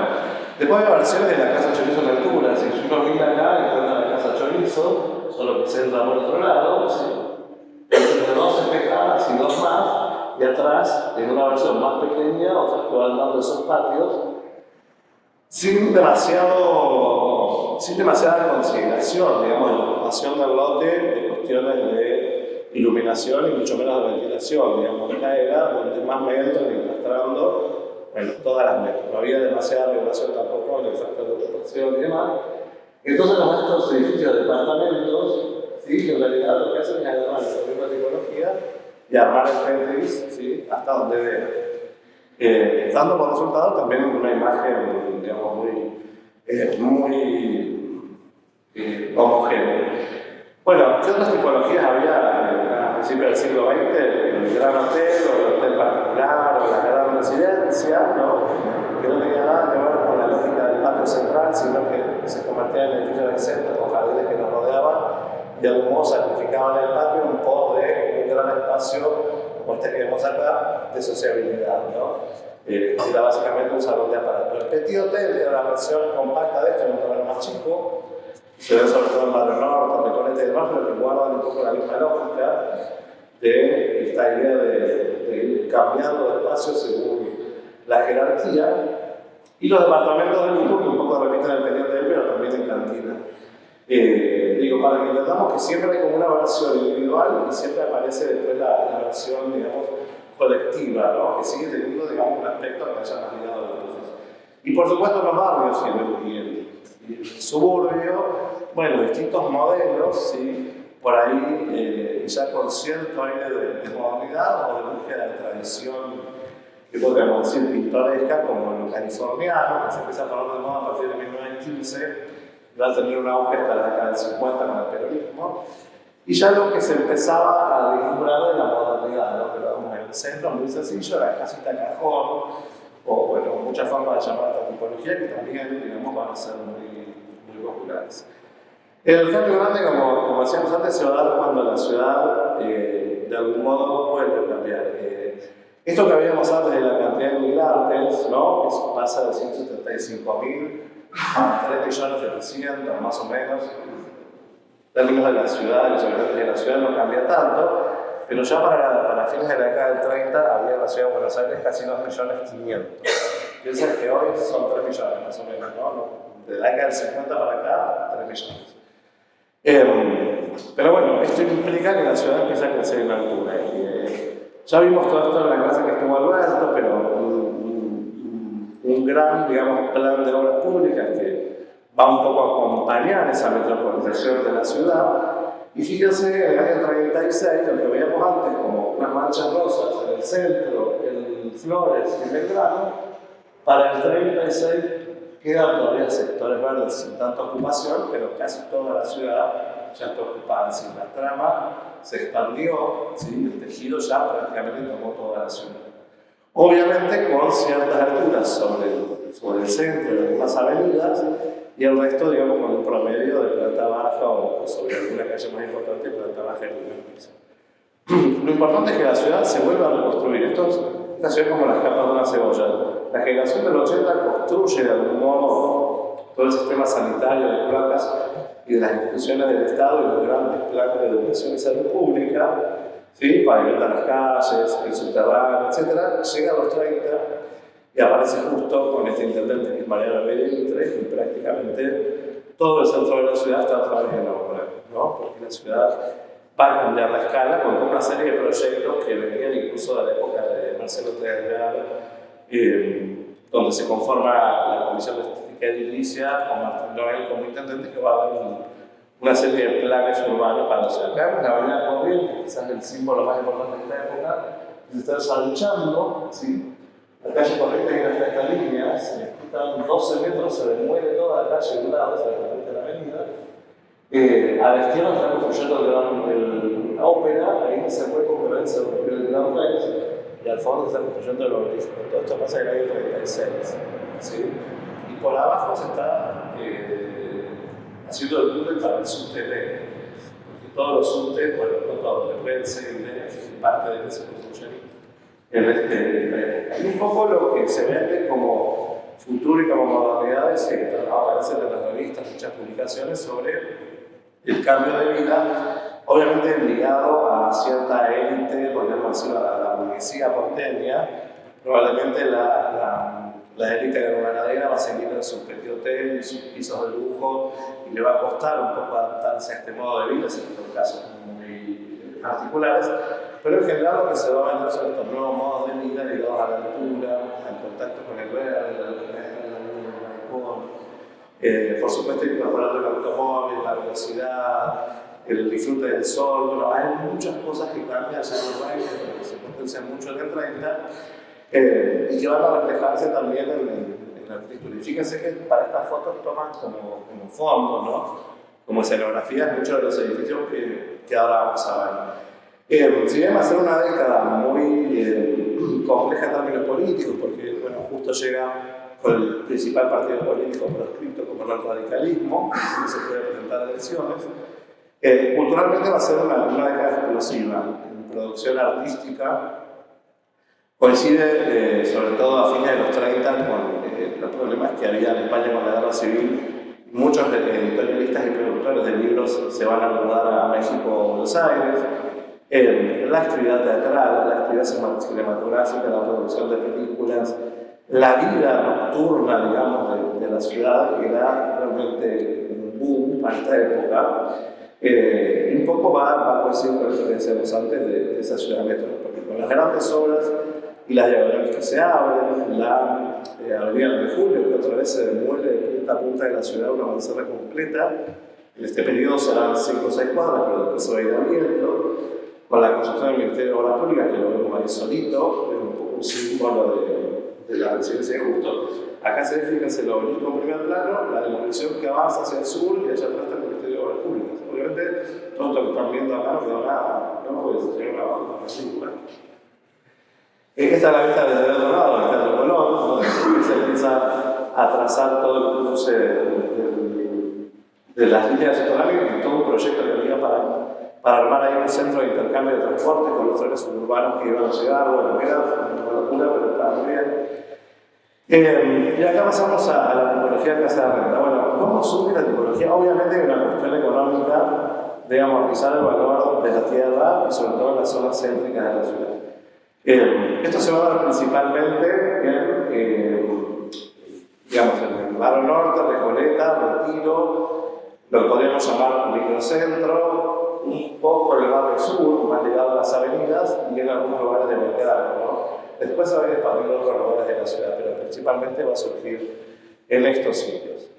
después hay versiones de la casa chorizo en altura. Si uno mira acá, encuentra la casa chorizo, solo que se entra por otro lado, ¿sí? Entre 2 espejadas y 2 más, y atrás, en una versión más pequeña, otras que van dando esos patios, sin demasiada consideración, digamos, de la ocupación del lote, de cuestiones de iluminación y mucho menos de ventilación, digamos, acá era donde más me entran encastrando, bueno, todas las metros, no había demasiada regulación tampoco en el factor de ocupación y demás. Entonces, con estos edificios de departamentos, ¿sí? Que en realidad lo que hacen es agarrar la misma tecnología y armar el penthouse, ¿sí? Hasta donde vean. Dando por resultado también una imagen, digamos, muy muy homogéneo. Bueno, ¿qué otras tipologías había a principios del siglo XX? El gran hotel, o el hotel particular, o la gran residencia, ¿no? Que no tenía nada que ver con la lógica del patio central, sino que se convertía en edificios exentos con jardines que nos rodeaban y de algún modo sacrificaban el patio en pos de un gran espacio, como este que vemos acá, de sociabilidad, ¿no? Era básicamente un salón de aparato. El Petit Hotel era la versión compacta de esto, en un terreno más chico. Se ve sobre todo en Barrio Norte, Recoleta y demás, pero que guardan un poco la misma lógica de esta idea de ir cambiando de espacio según la jerarquía. Y los departamentos de lujo, que un poco repiten el Petit Hotel, pero también en cantina. Digo, para que entendamos que siempre hay como una versión individual y siempre aparece después la versión, digamos, colectiva, ¿no? Que sigue teniendo, digamos, un aspecto que haya más ligado a los cosas. Y por supuesto los barrios y el suburbio, bueno, distintos modelos, ¿sí? Por ahí ya con cierto aire de modernidad o de búsqueda de tradición, que podríamos decir pintoresca, como lo californiano, que se empieza a poner de moda a partir de 1915, va a tener un auge hasta la década del 50 con el peronismo. Y ya lo que se empezaba a vislumbrar de la modernidad, ¿no? Pero vamos, en el centro, muy sencillo, la casita cajón, o bueno, muchas formas de llamar a esta tipología que también, digamos, van a ser muy populares. El cambio grande, como decíamos antes, se va a dar cuando la ciudad, de algún modo, vuelve a cambiar. Esto que habíamos antes de la cantidad de inmigrantes, ¿no? Que pasa de 175.000 a 3.700.000, más o menos. Términos de la ciudad, los habitantes de la ciudad no cambia tanto, pero ya para fines de la década del 30 había en la ciudad de Buenos Aires casi 2.500.000. Piensen que hoy son 3 millones más o menos, ¿no? De la década del 50 para acá, 3 millones. Pero bueno, esto implica que la ciudad empieza a crecer en altura. Ya vimos todo esto en la clase que estuvo Alberto, pero un gran, digamos, plan de obras públicas que va un poco a acompañar esa metropolización de la ciudad. Y fíjense, en el año 36, lo que veíamos antes como unas manchas rosas en el centro, en Flores y en Belgrano, para el 36 quedan todavía sectores verdes sin tanta ocupación, pero casi toda la ciudad ya está ocupada. Sin la trama se expandió, ¿sí? El tejido ya prácticamente tomó toda la ciudad. Obviamente con ciertas alturas sobre el centro de algunas avenidas y el resto, digamos, con un promedio de planta baja o sobre alguna calle más importante, planta baja y primer piso. Lo importante es que la ciudad se vuelva a reconstruir. Esta ciudad es como las capas de una cebolla. La generación del 80 construye de algún modo todo el sistema sanitario de placas y de las instituciones del Estado y los grandes planes de educación y salud pública, ¿sí? Pavimentan las calles, el subterráneo, etc. Llega a los 30 y aparece justo con este intendente que es Mariano Bellitre y prácticamente todo el centro de la ciudad está otra vez en obra, ¿no? Porque la ciudad va a cambiar la escala con una serie de proyectos que venían incluso de la época de Marcelo Tejedor, donde se conforma la Comisión de Estética Edilicia con Martín Noel como intendente, que va a haber una serie de planes urbanos para la ciudad. Acá vemos la avenida Corrientes, quizás el símbolo más importante de esta época, que se está desarrollando, ¿sí? La calle Corrientes viene hasta esta línea, se disputan 12 metros, se demuele toda la calle de un lado, se repite la avenida. A la izquierda está construyendo la ópera, ahí se puede concurrencia el Gran Rex, y al fondo se está construyendo el obelisco. Todo esto pasa en el año 36, ¿sí? Y por abajo se está haciendo el túnel para el subte D, porque todos los subtes, bueno, no todos, el B, el C y el D, parte de que se construyen en y un poco lo que se vende como futuro y como modernidades que aparecen en las revistas, muchas publicaciones sobre el cambio de vida, obviamente ligado a cierta élite, podríamos decir a la burguesía porteña. Probablemente la élite ganadera va a seguir en sus petit hotel y sus pisos de lujo y le va a costar un poco adaptarse a este modo de vida, excepto en casos muy particulares. Pero en general lo que se va a vender son estos nuevos modos de vida ligados a la altura, al contacto con el verde, el balcón, por supuesto incorporando el automóvil, la velocidad, el disfrute del sol. Bueno, hay muchas cosas que cambian ya en los 20, que se potencian mucho en el 30 y que van a reflejarse también en la arquitectura. Y fíjense que para estas fotos toman como fondo, ¿no? Como escenografías muchos de los edificios que ahora vamos a ver. Si bien va a ser una década muy compleja en términos políticos, porque bueno, justo llega con el principal partido político proscripto como el radicalismo, que se puede presentar elecciones, culturalmente va a ser una década explosiva en producción artística. Coincide sobre todo a fines de los 30 con los problemas que había en España con la guerra civil. Muchos editorialistas y productores de libros se van a mudar a México o Buenos Aires. La actividad teatral, la actividad cinematográfica, la producción de películas, la vida nocturna, digamos, de la ciudad, que era realmente un boom a esta época. Un poco va a coincidir con esto que decíamos antes de esa ciudad metrópoli, con las grandes obras y las diagonales que se abren, la Avenida de Julio, que otra vez se demuele de punta a punta de la ciudad una manzana completa. En este periodo serán 5 o 6 cuadras, pero después se va a ir abriendo, con la construcción del Ministerio de Obras Públicas, que lo vemos ahí solito, es un poco un símbolo de la residencia de Justo. Acá se ve, fíjense, el obelisco en primer plano, la demolición que avanza hacia el sur y allá atrás está el Ministerio de Obras Públicas. Obviamente, todo esto que están viendo acá no quedó nada, no porque se llega abajo con la película. Esta es la vista desde el otro lado, del Teatro Colón, donde se empieza a trazar todo el cruce de las líneas económicas y todo un proyecto que había para armar ahí un centro de intercambio de transporte con los trenes suburbanos que iban a llegar. Bueno, era una locura, pero estaba muy bien. Y acá pasamos a la tipología de casa de renta. Bueno, ¿cómo surge la tipología? Obviamente hay una cuestión económica de amortizar el valor de la tierra y sobre todo en las zonas céntricas de la ciudad. Esto se va a dar principalmente digamos, en el barrio norte, Recoleta, Retiro, lo que podríamos llamar microcentro, un poco en el barrio sur, más ligado a las avenidas, y en algunos lugares de Belgrano, ¿no? Después se va a ir expandiendo en otros lugares de la ciudad, pero principalmente va a surgir en estos sitios.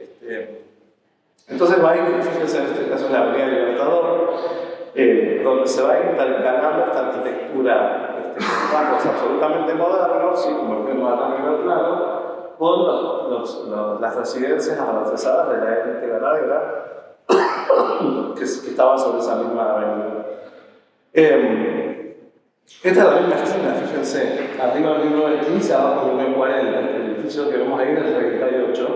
Entonces va a ir, fíjense, en este caso en la Avenida Libertador, donde se va intercalando esta arquitectura con rasgos absolutamente modernos, ¿sí? Como el que nos da en el plano, con las residencias afrancesadas de la élite ganadera que estaban sobre esa misma avenida. Esta es la misma esquina, fíjense, arriba del 1915, abajo del 1940, el edificio que vemos ahí del 38.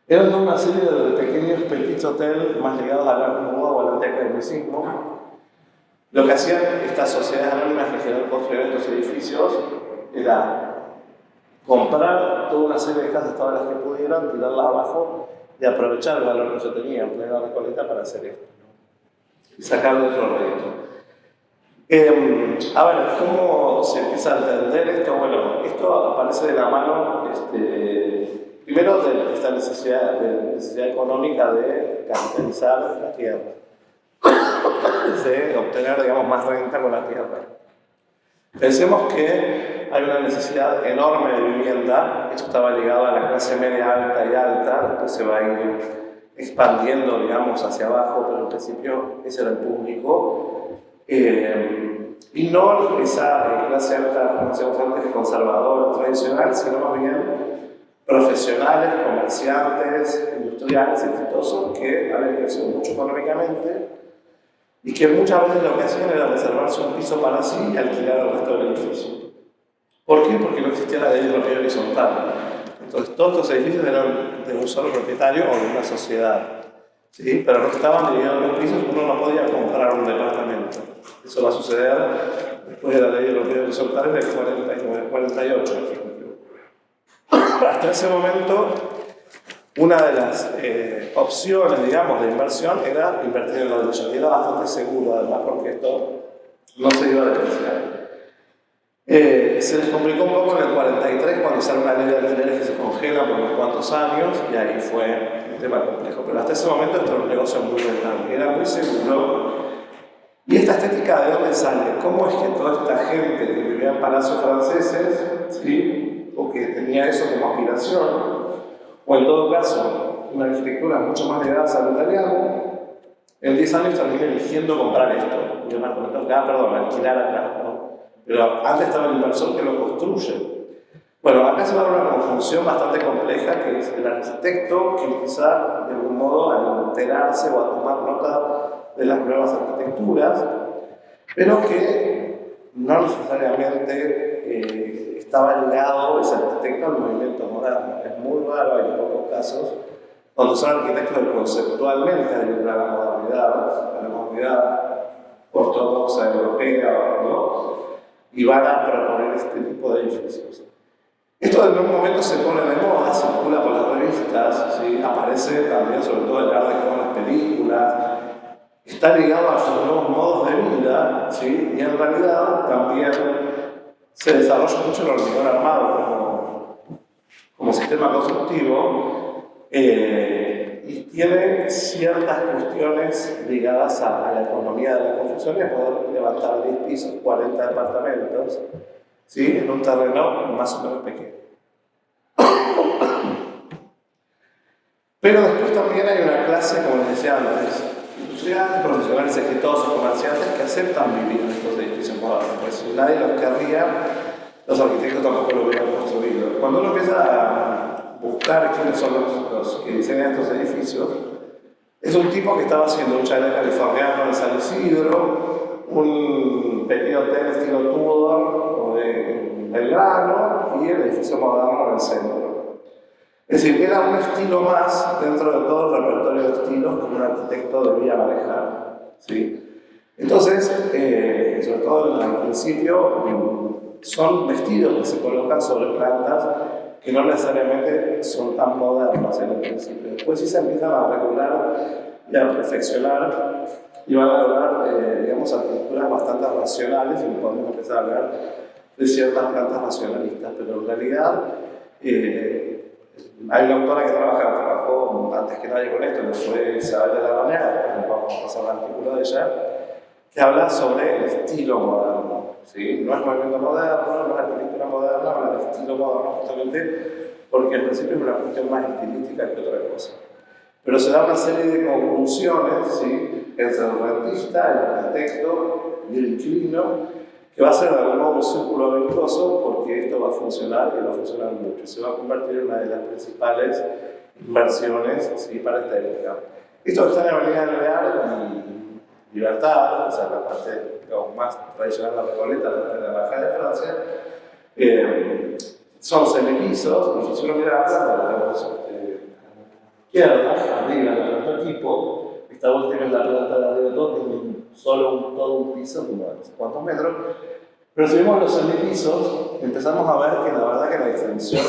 Eran toda una serie de pequeños petit hotels más ligados a la moda o al antiacademicismo. Lo que hacían estas sociedades anónimas que querían construir estos edificios era comprar toda una serie de casas, todas las que pudieran, tirarlas abajo y aprovechar el valor que se tenía en plena Recoleta para hacer esto, ¿no? Y sacarle otro rédito. A ver, ¿cómo se empieza a entender esto? Bueno, esto aparece de la mano, primero de esta necesidad económica de capitalizar la tierra, de obtener, digamos, más renta con la tierra. Pensemos que hay una necesidad enorme de vivienda. Esto estaba ligado a la clase media alta y alta, después se va a ir expandiendo, digamos, hacia abajo, pero en principio ese era el público. Y no esa clase alta, como decíamos antes, conservadora, tradicional, sino más bien profesionales, comerciantes, industriales, exitosos, que habían crecido mucho económicamente y que muchas veces lo que hacían era reservarse un piso para sí y alquilar el resto del edificio. ¿Por qué? Porque no existía la ley de propiedad horizontal. Entonces, todos estos edificios eran de un solo propietario o de una sociedad, ¿sí? Pero no estaban divididos en los pisos, uno no podía comprar un departamento. Eso va a suceder después de la ley de propiedad horizontal en el 49-48. Hasta ese momento, una de las opciones, digamos, de inversión era invertir en ladrillo. Y era bastante seguro, además, porque esto no se iba a depreciar. Se les complicó un poco en el 43 cuando sale una ley de alquileres que se congela por unos cuantos años y ahí fue un tema complejo. Pero hasta ese momento esto era un negocio muy rentable, era muy seguro. ¿Y esta estética de dónde sale? ¿Cómo es que toda esta gente que vivía en palacios franceses, ¿sí? O que tenía eso como aspiración, o en todo caso una arquitectura mucho más ligada al italiano, en 10 años terminé eligiendo comprar esto? Y me argumentó, alquilar acá, ¿no? Pero antes estaba el inversor que lo construye. Bueno, acá se va a dar una conjunción bastante compleja, que es el arquitecto que empieza de algún modo a enterarse o a tomar nota de las nuevas arquitecturas, pero que no necesariamente estaba ligado ese arquitecto al movimiento moderno. Es muy raro, hay pocos casos, donde son arquitectos que conceptualmente ayudan a la modernidad ortodoxa europea, ¿no? Y van a proponer este tipo de edificios. Esto en un momento se pone de moda, circula por las revistas, ¿sí? Aparece también sobre todo el arte con las películas, está ligado a sus nuevos modos de vida, ¿sí? Y en realidad también se desarrolla mucho el hormigón armado como sistema constructivo y tiene ciertas cuestiones ligadas a la economía de la construcción y a poder levantar 10 pisos, 40 departamentos, ¿sí? En un terreno más o menos pequeño. Pero después también hay una clase, como les decía antes, industriales, profesionales exitosos, comerciantes que aceptan vivir en estos edificios modernos. Pues si nadie los querría, los arquitectos tampoco lo hubieran construido. Cuando uno empieza a buscar quiénes son los que diseñan estos edificios, es un tipo que estaba haciendo un chalet californiano en San Isidro, un pequeño hotel estilo Tudor o de Belgrano y el edificio moderno en el centro. Es decir, era un estilo más dentro de todo el repertorio de estilos que un arquitecto debía manejar, ¿sí? Entonces, sobre todo al principio, son vestidos que se colocan sobre plantas que no necesariamente son tan modernas en el principio. Después sí se empiezan a regular y a perfeccionar y van a lograr, digamos, arquitecturas bastante racionales y podemos empezar a hablar de ciertas plantas racionalistas, pero en realidad hay una autora que trabajó antes que nadie con esto, que fue Isabel de la Rañaga, que vamos a pasar el artículo de ella, que habla sobre el estilo moderno, ¿sí? No es movimiento moderno, no es arquitectura moderna, habla del estilo moderno justamente porque al principio es una cuestión más estilística que otra cosa. Pero se da una serie de conjunciones, ¿sí? Entre el rentista, el arquitecto y el inquilino, que va a ser de algún modo un círculo virtuoso porque esto va a funcionar y va a funcionar mucho. Se va a convertir en una de las principales inversiones, ¿sí? Para esta época. Esto está en la Avenida del Real y Libertad, o sea, la parte digamos, más tradicional de la Recoleta, de la Embajada de Francia. Son semipisos, y si uno mira la planta, izquierda, arriba, del prototipo, esta última es la planta de arriba de todo, todo un piso, como no sé cuántos metros. Pero si vemos los semipisos, empezamos a ver que la verdad que la extensión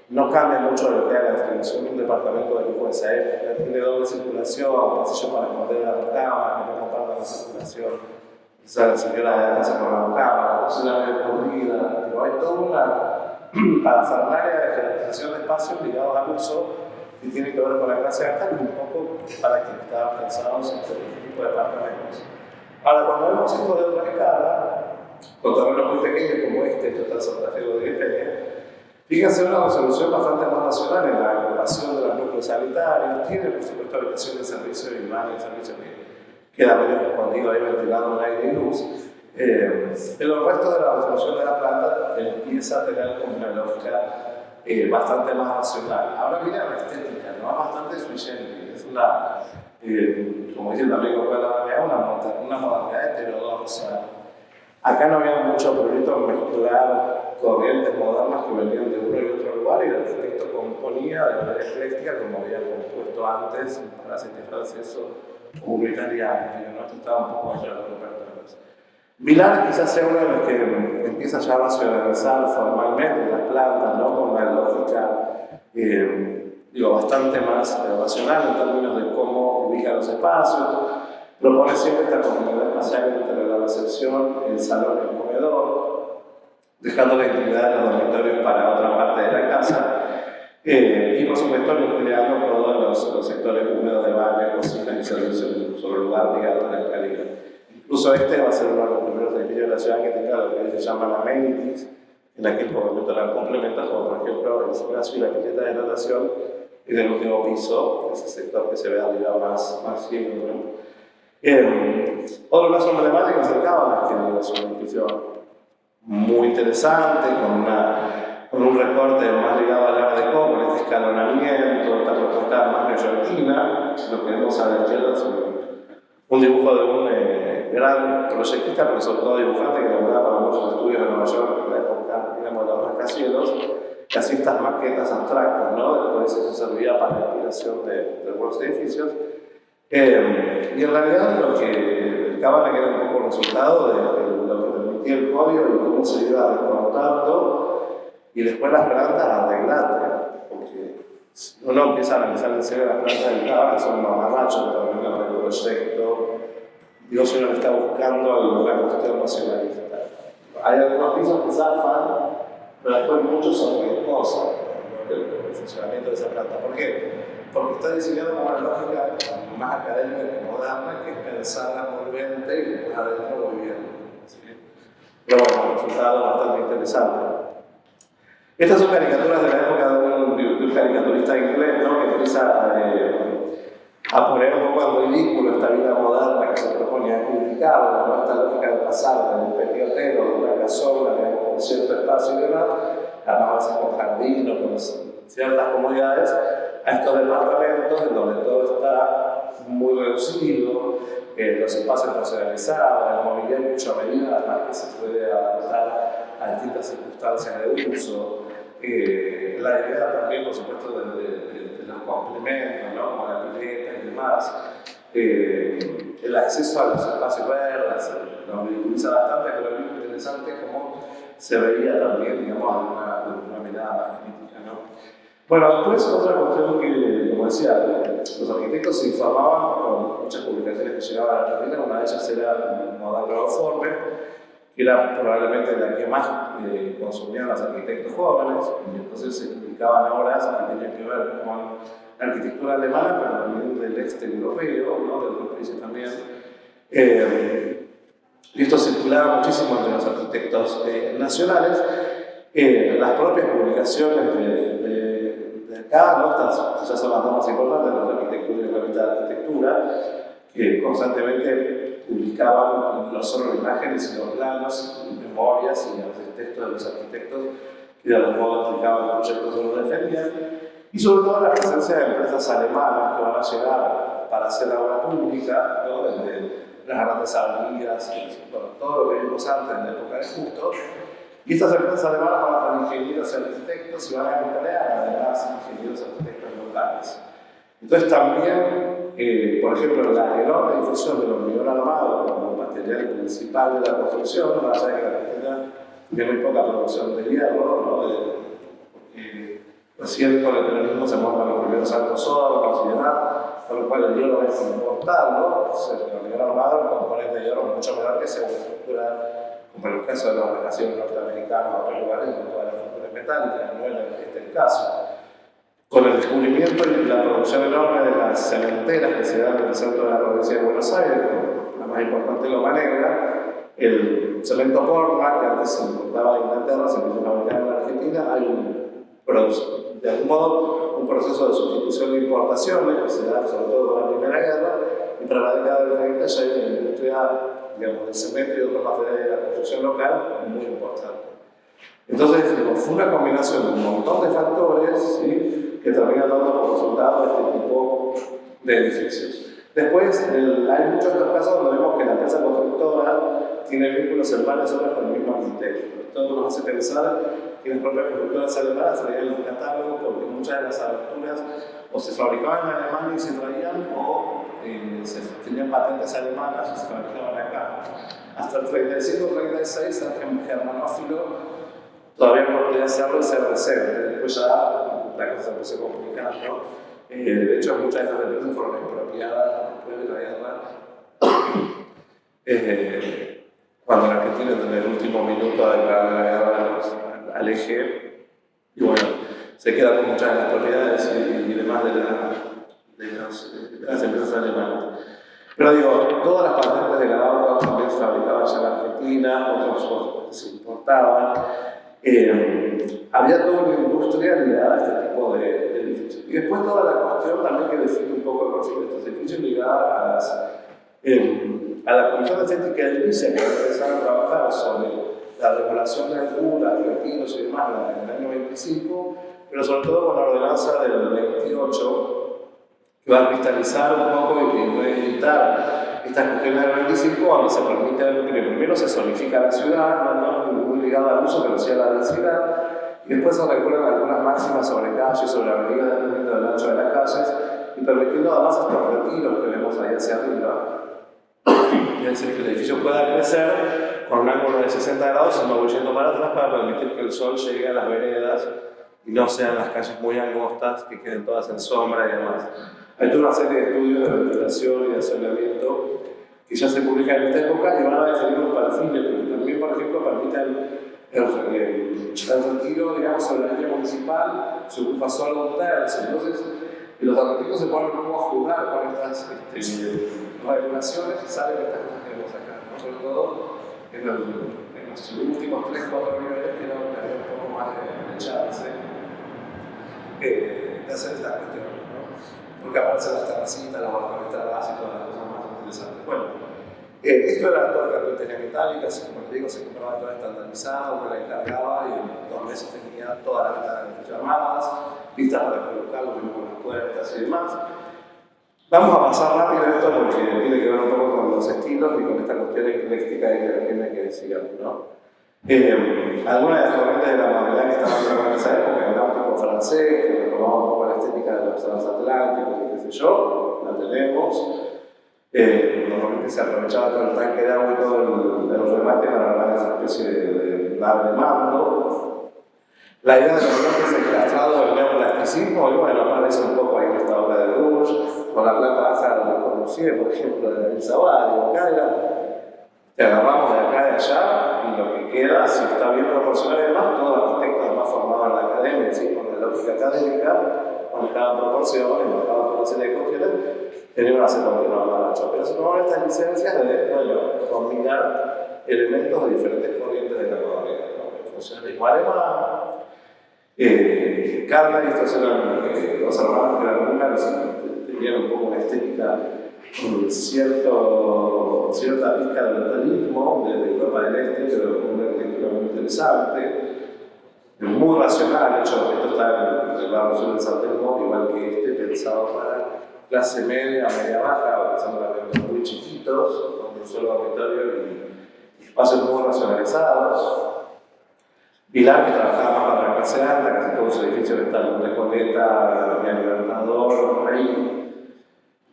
no cambia mucho de lo que era la extensión de un departamento de lujo de esa época. Tiene doble circulación, pasillo para esconder la cama, que no compartan la circulación. O sea, la señora de la casa con la cama, la cocina bien podrida, pero hay toda una parafernalia de jerarquización de espacios ligados al uso que tiene que ver con la clase alta y un poco para quien estaba pensado en este tipo de departamentos. Ahora, cuando vemos esto de otra escala, con terrenos muy pequeños como este, esto está en Santa Fe de Peña, fíjense una resolución bastante más racional en la ocupación de los núcleos sanitarios, tiene por supuesto habitación de servicio y baño de servicio que queda medio escondido ahí ventilado en aire y luz, pero el resto de la resolución de la planta empieza a tener como una lógica bastante más racional. Ahora mira la estética, ¿no? Es bastante sui generis, es una, como dice el amigo una modernidad heterodoxa. Acá no había mucho proyecto en mezclar corrientes modernas que venían de uno y otro lugar y el arquitecto componía de manera ecléctica como había compuesto antes para ser francés o un italiano, ¿no? Esto estaba un poco allá de los repertorios. Vilar quizás sea uno de los que empieza ya a racionalizar formalmente las plantas, ¿no? Con una lógica bastante más racional en términos de cómo ubica los espacios. Propone siempre esta continuidad espacial entre la recepción, el salón y el comedor, dejando la intimidad de los dormitorios para otra parte de la casa. Y por supuesto, creando todos los sectores húmedos de baño, cocina y servicios sobre el lugar ligado a la escalera. Incluso este va a ser uno de los primeros edificios de la ciudad que tenga lo que se llaman amenities, en la que por ejemplo la complementa, como por ejemplo el gimnasio y la pileta de natación, y en el último piso, ese sector que se ve arriba más ciego, ¿no? Otro caso emblemático es el Cabanas, que es un edificio muy interesante, con una con un recorte más ligado al art deco, con este escalonamiento, esta propuesta más neoyorquina. Lo que vemos a la izquierda es un dibujo de un gran proyectista, pero sobre todo dibujante, que laboraba para muchos estudios de Nueva York en la época, digamos, de los rascacielos, que hacía estas maquetas abstractas, ¿no? Después eso servía para la inspiración de algunos edificios. Y en realidad lo que el Cabana era un poco el resultado de lo que permitía el código y cómo se iba recortando, y después las plantas arreglate, porque uno empieza a analizar en serio las plantas del Cabana, son mamarrachos que terminan el proyecto. Digo, si uno está buscando alguna cuestión nacionalista. Hay algunos pisos que zafan, pero después muchos son riesgosos, ¿no? El funcionamiento de esa planta. ¿Por qué? Porque está diseñado con una lógica más académica que moderna, que es pensar envolvente y después adentro muy bien. ¿Sí? Pero bueno, un resultado bastante interesante. Estas son caricaturas de la época de un caricaturista inglés, ¿no? Que empieza a poner un poco en ridículo esta vida moderna que se propone a criticarla, ¿no? Esta lógica de pasar de un periodero, de una casona, con cierto espacio y demás, además a veces con jardín o con ciertas comodidades, a estos departamentos en donde todo está muy reducido, los espacios racionalizados, el mobiliario mucho a medida, además que se puede adaptar a distintas circunstancias de uso. La idea también, por supuesto, de los complementos, ¿no? Como la pileta y demás. El acceso a los espacios verdes lo ridiculiza bastante, pero lo interesante es cómo se veía también, digamos, de una mirada más crítica, ¿no? Bueno, después otra cuestión que, como decía, los arquitectos se informaban con muchas publicaciones que llegaban a la Argentina. Una de ellas era Modern Reforme, que era probablemente la que más consumían los arquitectos jóvenes, y entonces se publicaban obras que tenían que ver con la arquitectura alemana, pero también del este europeo, ¿no? De otros países también. Y esto circulaba muchísimo entre los arquitectos nacionales. Las propias publicaciones de acá, ¿no? Estas quizás son las dos más importantes, la arquitectura y la revista de arquitectura, que constantemente publicaban no solo imágenes, sino planos, memorias y a veces textos de los arquitectos que de algún modo explicaban los proyectos que los defendían. Y sobre todo la presencia de empresas alemanas que van a llegar para hacer la obra pública, ¿no? Desde las grandes avenidas, bueno, todo lo que vimos antes en la época de Justo. Y estas empresas alemanas van a tener ingenieros y arquitectos y van a emplear además ingenieros y arquitectos locales. Entonces también, por ejemplo, la enorme difusión del hormigón armado como material principal de la construcción, más allá de que la Argentina tiene muy poca producción de hierro, ¿no? Porque recién con el peronismo se montan los primeros altos hornos y demás, con lo cual el hierro es importarlo. El hormigón armado, el componente de hierro es mucho menor que sea una estructura, como en el caso de los rascacielos norteamericanos o otros lugares donde toda la estructura es metálica, no era el caso. Con el descubrimiento y la producción enorme de las cementeras que se dan en el centro de la provincia de Buenos Aires, la más importante Loma Negra, el cemento Portland, que antes se importaba de Inglaterra, se empezó a fabricar en la Argentina, hay de algún modo un proceso de sustitución de importaciones que se da sobre todo con la Primera Guerra, y para la década del 30 ya hay una industria, digamos, del cemento y de otros materiales de la construcción local muy importante. Entonces, fue una combinación de un montón de factores, ¿sí?, que terminan dando como resultado este tipo de edificios. Después, hay muchos otros casos donde vemos que la empresa constructora tiene vínculos en varias obras con el mismo arquitecto. Esto nos hace pensar que las propias constructoras alemanas traían los catálogos porque muchas de las aberturas o se fabricaban en Alemania y se traían, o se tenían patentes alemanas y se fabricaban acá. Hasta el 35-36, el germanófilo todavía no podía hacerlo y ser decente. Después ya la cosa se empezó a complicar, ¿no? De hecho, muchas de estas empresas fueron expropiadas después de la guerra. Cuando la Argentina, en el último minuto de la guerra al eje, y bueno, se quedan con muchas de las propiedades y demás de las empresas alemanas. Pero digo, todas las patentes de la AUA también se fabricaban ya en la Argentina, otros se importaban. Había toda una industria ligada a este tipo de edificios. Y después toda la cuestión también que define un poco el perfil de estos edificios ligada a la Comisión de Estética Edilicia, que empezaron a trabajar sobre la regulación de alturas, retiros y demás en el año 25, pero sobre todo con la ordenanza del 28, que va a cristalizar un poco y reeditar estas cuestiones del 25, donde se permite que primero se zonifica la ciudad, no muy ligada al uso, pero sí a la densidad, y después se regulan algunas máximas sobre calles, sobre avenidas, dependiendo del ancho de las calles, y permitiendo además estos retiros que vemos ahí hacia arriba. Es decir, que el edificio pueda crecer con un ángulo de 60 grados y moviendo para atrás para permitir que el sol llegue a las veredas y no sean las calles muy angostas que queden todas en sombra y demás. Hay toda una serie de estudios de ventilación y de asoleamiento que ya se publican en esta época y van a definir los perfiles, porque también, por ejemplo, permiten el retiro, digamos, sobre la línea municipal, se ocupa solo un tercio. Entonces, los arquitectos se ponen un poco a jugar con estas regulaciones y salen estas cosas que vemos acá, ¿no? Sobre todo en los últimos 3-4 niveles que había un poco más de chance de hacer esta cuestión, ¿no? Porque aparecen las terracitas, las balconetas y todas las cosas más interesantes. Bueno, esto era todo el carpintería metálica, como les digo, se compraba todo estandarizado, me la encargaba y en 2 meses tenía todas las ventanas llamadas, listas para colocar lo mismo con las puertas y demás. Vamos a pasar rápido esto porque tiene que ver un poco con los estilos y con esta cuestión ecléctica y tiene que decir, ¿no? Algunas de las corrientes de la modernidad que estaban en esa época, el náutico francés, que retomaba un poco la estética de los transatlánticos y qué sé yo, la tenemos. Normalmente se aprovechaba todo el tanque de agua y todo el remate para armar esa especie de nave de mando. La idea de los bloques enclastrados del neoplasticismo, y bueno, aparece un poco ahí en esta obra de Rouge, con la planta baja de Le Corbusier, por ejemplo, de David Savard, acá te agarramos de acá y de allá, y lo que queda, si está bien proporcionado y demás, todo arquitecto además formado en la academia, ¿sí? Con la lógica académica, con cada proporción y cada una serie de cuestiones, tenía una hacer cualquier normal ancho. Pero se tomaban estas licencias de, bueno, combinar elementos de diferentes corrientes de la modernidad, ¿no? El funcionalismo alemán, Carla y estos eran los hermanos que eran húngaros y tenían un poco una estética con cierta pizca de brutalismo de Europa del Este, pero con una arquitectura muy interesante, muy racional. De hecho, esto está en el barrio sur de San Telmo, igual que este, pensado para clase media, media baja, pensando en aviones muy chiquitos, con un solo dormitorio y espacios muy racionalizados. Pilar, que trabajaba más para la clase alta, casi todos los edificios están en Recoleta, la Avenida Libertador, por ahí.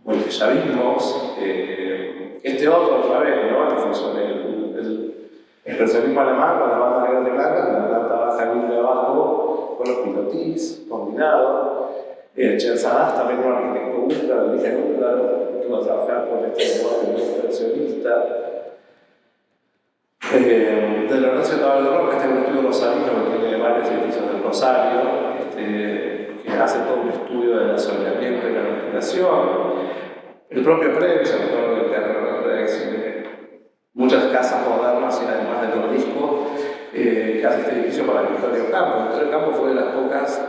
Bueno, que ya vimos, este otro otra vez, ¿no? Que funciona el expresionismo alemán con las bandas negras y blancas, en la planta baja libre abajo, con los pilotis combinados. Chersadas, también un arquitecto húngaro, de origen húngaro, que va a trabajar con este lenguaje expresionista. De Lorenzo Tabarro, que está en un estudio rosarino, que tiene varios edificios del Rosario, que hace todo un estudio del asoleamiento y la ventilación. El propio Previs, el autor del Teatro de Rex, muchas casas modernas y además de los discos, que hace este edificio para Victorio Campo. Victorio Campo fue de las pocas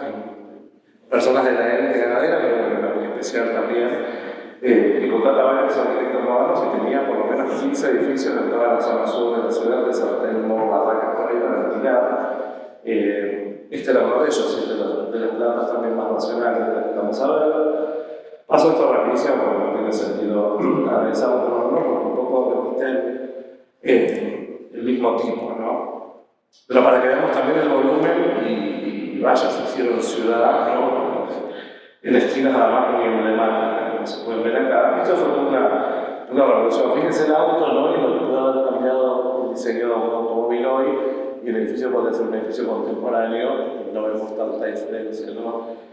personas de la élite ganadera, pero bueno, era muy especial también. Que contrata varios arquitectos modernos y tenía por lo menos 15 edificios en toda la zona sur de la ciudad, de San Telmo, Barracas, por ahí para alquilar. Este era uno de ellos, de las plantas también más racionales de las que vamos a ver. Paso esto rapidísimo porque no tiene sentido analizarlo por porque un poco repiten el mismo tipo, ¿no? Pero para que veamos también el volumen y vaya, se hicieron ciudad, ¿no? En esquinas nada más muy emblemáticas, como se pueden ver acá. Esto fue una revolución. Fíjense el auto, ¿no? Y lo que puede haber cambiado el diseño de un automóvil hoy, y el edificio podría ser un edificio contemporáneo, y no vemos tanta diferencia, ¿no?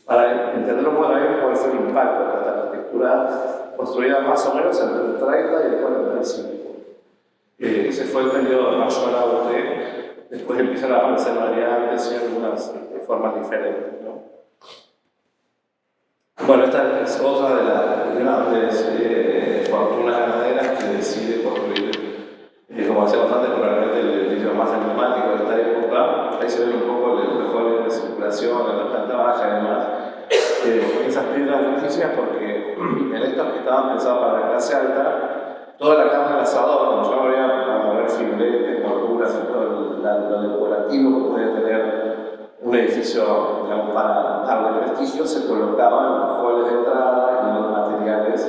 Para entenderlo por ahí, puede ser un impacto de esta arquitectura construida más o menos entre el 30 y el 45. Ese fue el periodo de mayor auge. Después empiezan a aparecer variantes y algunas formas diferentes, ¿no? Bueno, esta es otra de las grandes fortunas ganaderas que decide construir, como decíamos antes, probablemente el edificio más emblemático de esta época. Ahí se ven un poco el mejor de circulación en la planta baja y demás. Esas piedras ficticias, porque en estos que estaban pensados para la clase alta, toda la carne del asador, como yo había para mover filetes, estructuras y todo lo decorativo que podía tener un edificio, digamos, para darle prestigio, se colocaban en los halls de entrada y en los materiales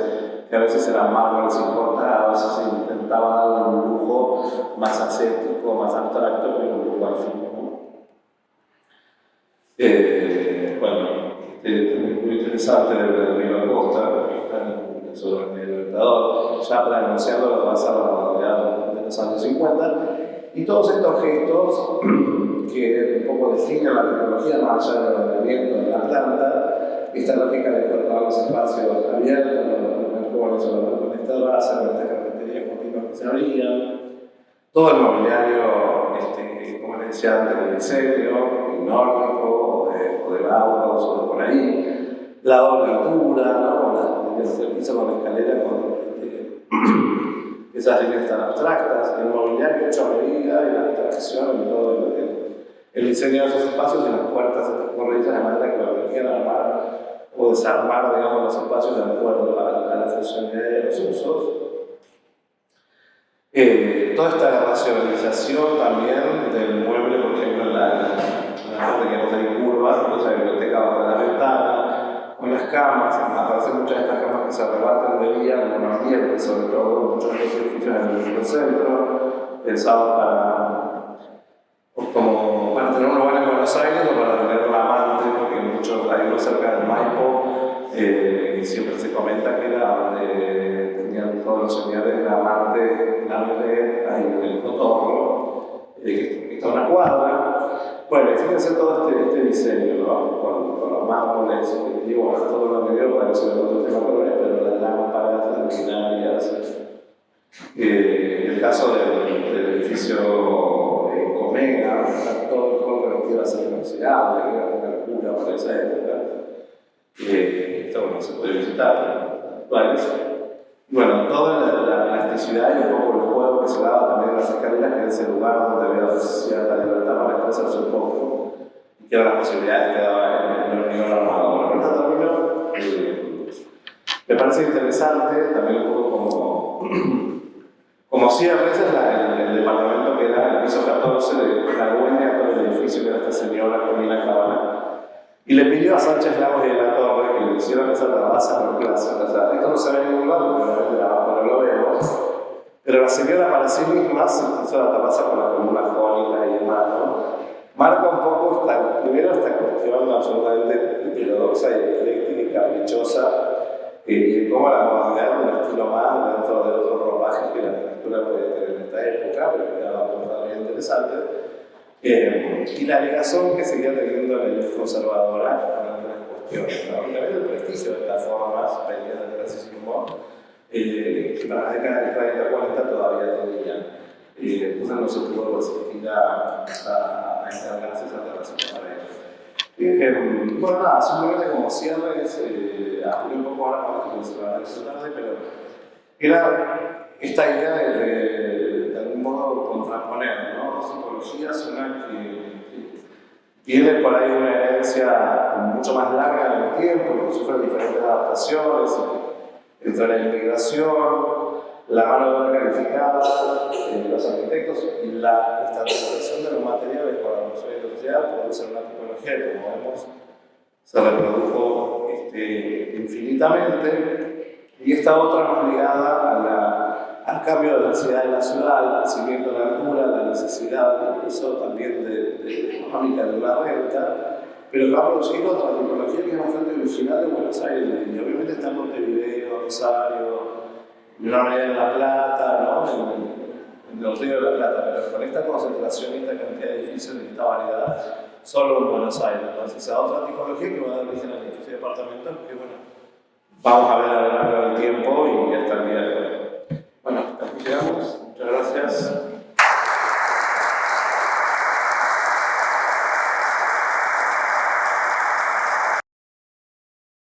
que a veces eran mármoles importados, se intentaba darle un lujo más ascético, más abstracto, pero un lujo al fin, ¿no? Bueno, muy interesante del Río Acosta, que está sobre el Libertador, ya para anunciando lo que va a ser la modernidad de los años 50, y todos estos gestos que un poco definen la tecnología más allá del ordenamiento de la planta, esta lógica de incorporar los espacios abiertos, los balcones o los balcones de terraza, con estas cafeterías continuas que se abrían, todo el mobiliario, como les decía antes, de diseño, nórdico, o de Bauhaus, o de por ahí, la doble altura, ¿no? El piso con la escalera, con esas líneas tan abstractas, el mobiliario hecho a medida, y la abstracción y todo el diseño de esos espacios y las puertas estas corredizas de manera que permitían armar o desarmar, digamos, los espacios de acuerdo a la funcionalidad de los usos. Toda esta racionalización también del mueble, por ejemplo, en la parte que vemos ahí curva, la biblioteca bajo la ventana, con las camas, aparecen muchas de estas camas que se arrebatan de día en un ambiente, sobre todo muchos de los edificios en el microcentro, pensados para tener un lugar en Buenos Aires o para tener la amante, porque muchos hay uno cerca del Maipo, que siempre se comenta que era donde tenían todos los señores de la amante, la bebé, ahí en el Cotorro, que está una cuadra. Bueno, fíjense todo este diseño, ¿no? Con los mármoles, y bueno, todo lo medio para que se vea todo el tema colores, pero las lámparas, las luminarias. El caso del edificio Comega, está todo el juego que iba a ser inoxidable, que era una locura para esa época. Esto no se puede visitar, actuales. Bueno, toda la plasticidad y un poco el juego que se daba también en las escaleras, que era ese lugar donde había cierta libertad para expresarse un poco, y que eran las posibilidades que daba el hormigón armado. Bueno, en este término, me parece interesante, también un poco como cierre, ese es el departamento que era el piso 14 de la dueña de todo el edificio, que era esta señora Corina Cabana. Y le pidió a Sánchez Lagos y de la Torre que le hicieran esa terraza con clásica. O sea, esto no se ve en ningún lado, porque desde abajo no lo vemos. Pero la señora para sí misma se hizo la terraza con la columna jónica y demás, ¿no? Marca un poco primero esta cuestión absolutamente heterodoxa y ecléctica y caprichosa, y cómo la modernidad es un estilo más dentro de otros ropajes que la arquitectura puede tener en esta época, pero que era bastante interesante. Y la ligazón que seguía teniendo la ley conservadora con algunas cuestiones, ¿no? Y también el prestigio de estas formas venidas del clasicismo, que para la década del 30-40 todavía tenían. Entonces no se pudo resistir a encargarse esa terraza para ellos. Bueno, nada, simplemente como cierre, hablé un poco ahora porque se va a decir tarde, pero era esta idea de algún modo contraponer, ¿no? Dos tipologías, una que tiene por ahí una herencia mucho más larga en el tiempo, que sufre diferentes adaptaciones entre la inmigración, la mano de obra calificada, los arquitectos y la estandarización de los materiales para la construcción industrial puede ser una tipología que, como vemos, se reprodujo infinitamente, y esta otra más ligada al cambio de densidad de la ciudad, al crecimiento de la altura, la necesidad incluso también económica de una renta, pero que va a producir otra tipología que es bastante original de Buenos Aires, y obviamente está en Montevideo, Rosario, de una manera en La Plata, ¿no? En el Río de la Plata, pero con esta concentración y esta cantidad de edificios y esta variedad, solo en Buenos Aires. Entonces, esa otra tipología que va a dar origen al edificio de departamentos, que bueno, vamos a ver a lo largo del tiempo y hasta el día de hoy.